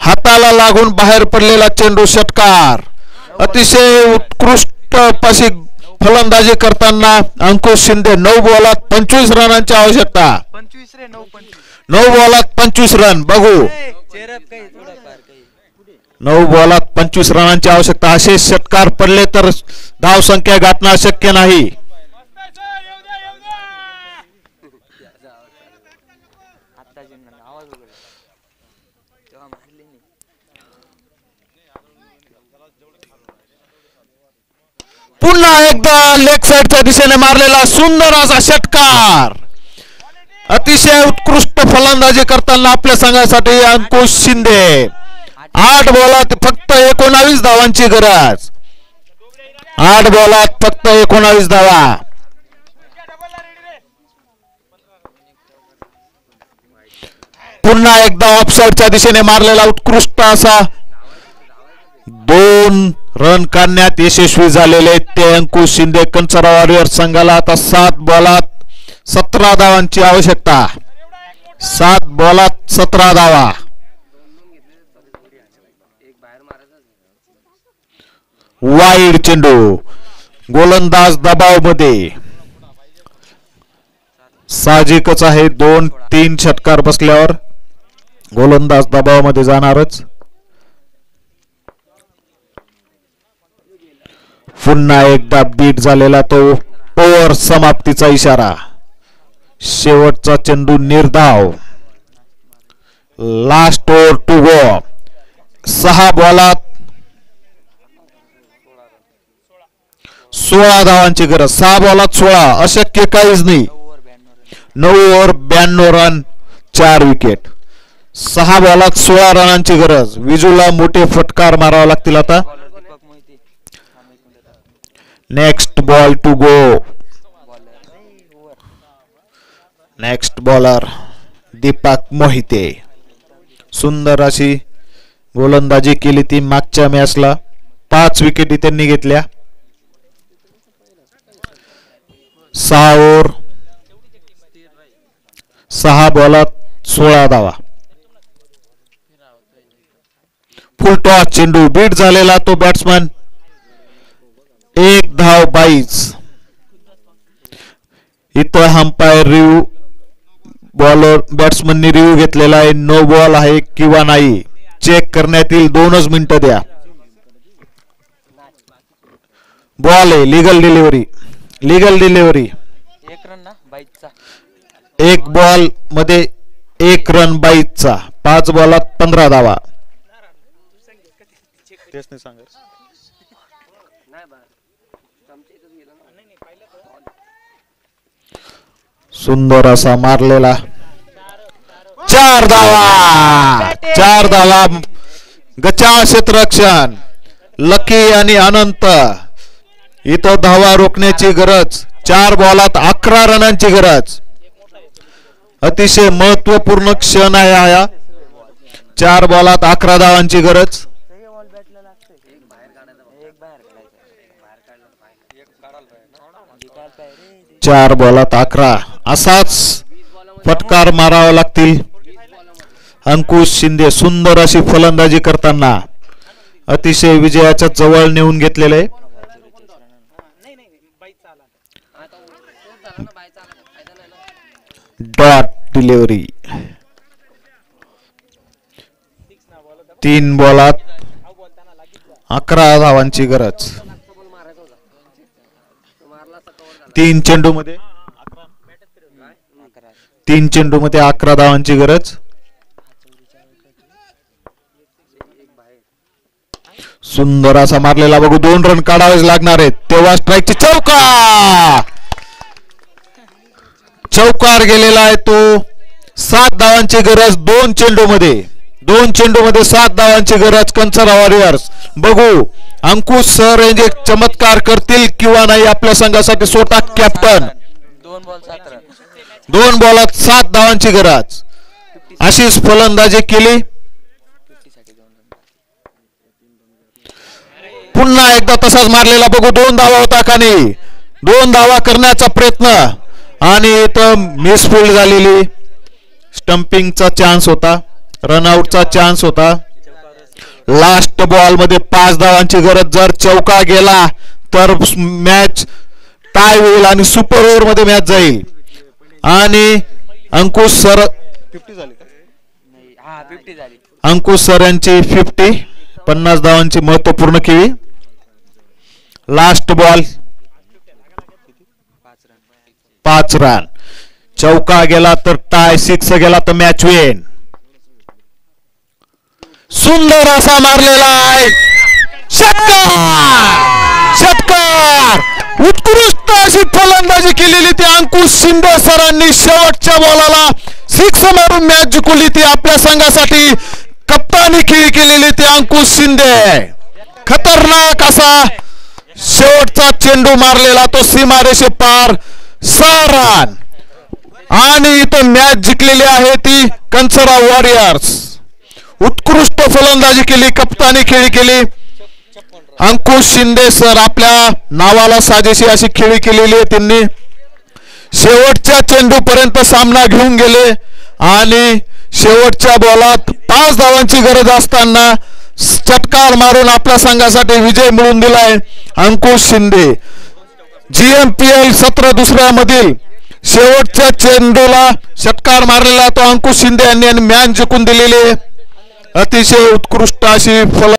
हाताला लागून बाहेर पडलेला चेंडू षटकार. अतिशय उत्कृष्ट पाशी फलंदाजी करताना अंकुश शिंदे. 9 बॉलात 25 रनांची आवश्यकता. 9 बॉलात 25 रन. बघू 9 बॉलात 25 रनांची आवश्यकता. असे षटकार पडले तर धाव संख्या गाठणं शक्य नाही. पुन्हा एकदा लेग साइडच्या दिशेने मारलेला सुंदर असा षटकार. अतिशय उत्कृष्ट फलंदाजी करताना आपल्या संघासाठी अंकुश शिंदे. 8 बॉलात फक्त 19 धावांची गरज. 8 बॉलात फक्त 19 धावा. पुन्हा एकदा ऑफसाईडच्या दिशेने मारलेला उत्कृष्ट असा 2 रन काढण्यात यशस्वी झालेले ते अंकुश शिंदे. कंचरा वॉरियर्स संघाला आता 7 बॉलात 17 धावांची आवश्यकता. 7 बॉलात 17 धावा. वाईड चेंडू. गोलंदाज दबावमध्ये. साहजिकच आहे 2-3 षटकार बसल्यावर गोलंदाज दबावामध्ये जाणारच. पुन्हा एकदा बीट झालेला तो ओव्हर समाप्तीचा इशारा. शेवटचा चेंडू निर्धाव. Last over to go. 6 बॉलात 16 धावांची गरज. 6 बॉलात 16 अशक्य काहीच नाही. 9 ओव्हर 92 रन 4 विकेट. 6 बॉलात 16 रनांची गरज. विजूला मोठे फटकार मारावे लागतील आता. Next ball to go. Next bowler Deepak Mohite. सुंदर अशी गोलंदाजी केली ती मागच्या मॅचला. 5 विकेटी त्यांनी घेतल्या. 6 ओव्हर 6 बॉलात 16 धावा. फुल टॉस चेंडू. बीट झालेला तो बॅट्समन. 1 धाव 22. इथं अंपायर रिव्ह्यू बॉलर बॅट्समननी रिव्ह्यू घेतलेला आहे. नो बॉल आहे किंवा नाही चेक करण्यात येईल. 2च मिनिटं द्या. बॉल आहे. Legal delivery. Legal delivery. 1 ball मध्ये 1 रन 22चा. 5 बॉलात 15 धावा. सुंदर असा मारलेला 4 धावा. 4 धावा. गचाळ क्षेत्ररक्षण. लकी आणि अनंत. इथं धावा रोखण्याची गरज. 4 बॉलात 11 रनांची गरज. अतिशय महत्वपूर्ण क्षण आहे हा. 4 बॉलात 11 धावांची गरज. 4 बॉलात 11. असाच फटकार मारावा लागतील अंकुश शिंदे. सुंदर अशी फलंदाजी करताना अतिशय विजयाच्या जवळ नेऊन घेतलेले. Dot delivery. 3 बॉलात 11 धावांची गरज. 3 चेंडूमध्ये 11 धावांची गरज. सुंदर असा मारलेला बघू. 2 रन काढावेच लागणार आहेत तेव्हा स्ट्राईकची चौकार गेलेला आहे तो. 7 धावांची गरज 2 चेंडूमध्ये 7 धावांची गरज कंचरा वॉरियर्स. बघू अंकुश सर यांचे चमत्कार करतील किंवा नाही आपल्या संघासाठी. स्वतः कॅप्टन. 2 बॉलात 7 धावांची गरज अशीच फलंदाजी केली. पुन्हा एकदा तसाच मारलेला बघू. 2 धावा होता का नाही. 2 धावा करण्याचा प्रयत्न आणि इथं मिसफिल्ड झालेली. स्टंपिंगचा चान्स होता. रनआउटचा चान्स होता. लास्ट बॉल मध्ये 5 धावांची गरज. जर चौका गेला तर मॅच टाय होईल आणि सुपर ओव्हर मध्ये मॅच जाईल. आणि अंकुश सर 50 झाली. अंकुश सर यांची 50 धावांची महत्वपूर्ण खेळी. Last ball 5 run. चौका गेला तर टाय, 6 गेला तर मॅच विन. सुंदर असा मारलेला आहे. षटकार. उत्कृष्ट अशी फलंदाजी केलेली ती अंकुश शिंदे सरांनी. शेवटच्या बॉलाला 6 मारून मॅच जिंकली ती आपल्या संघासाठी. कप्तानी खेळी केलेली ती अंकुश शिंदे. खतरनाक असा शेवटचा चेंडू मारलेला तो सीमारेषे पार. 6 रन आणि इथं मॅच जिंकलेली आहे ती कंचरा वॉरियर्स. उत्कृष्ट फलंदाजी केली, कप्तानी खेळी केली. अंकुश शिंदे सर आपल्या नावाला साजेशी अशी खेळी केलेली आहे त्यांनी. शेवटच्या चेंडू पर्यंत सामना घेऊन गेले आणि शेवटच्या बॉलात 5 धावांची गरज असताना षटकार मारून आपल्या संघासाठी विजय मिळवून दिलाय अंकुश शिंदे. GMPL सत्र दुसऱ्यामधील शेवटच्या चेंडूला षटकार मारलेला तो अंकुश शिंदे यांनी मॅच जिंकून दिलेली. अतिशय उत्कृष्ट अशी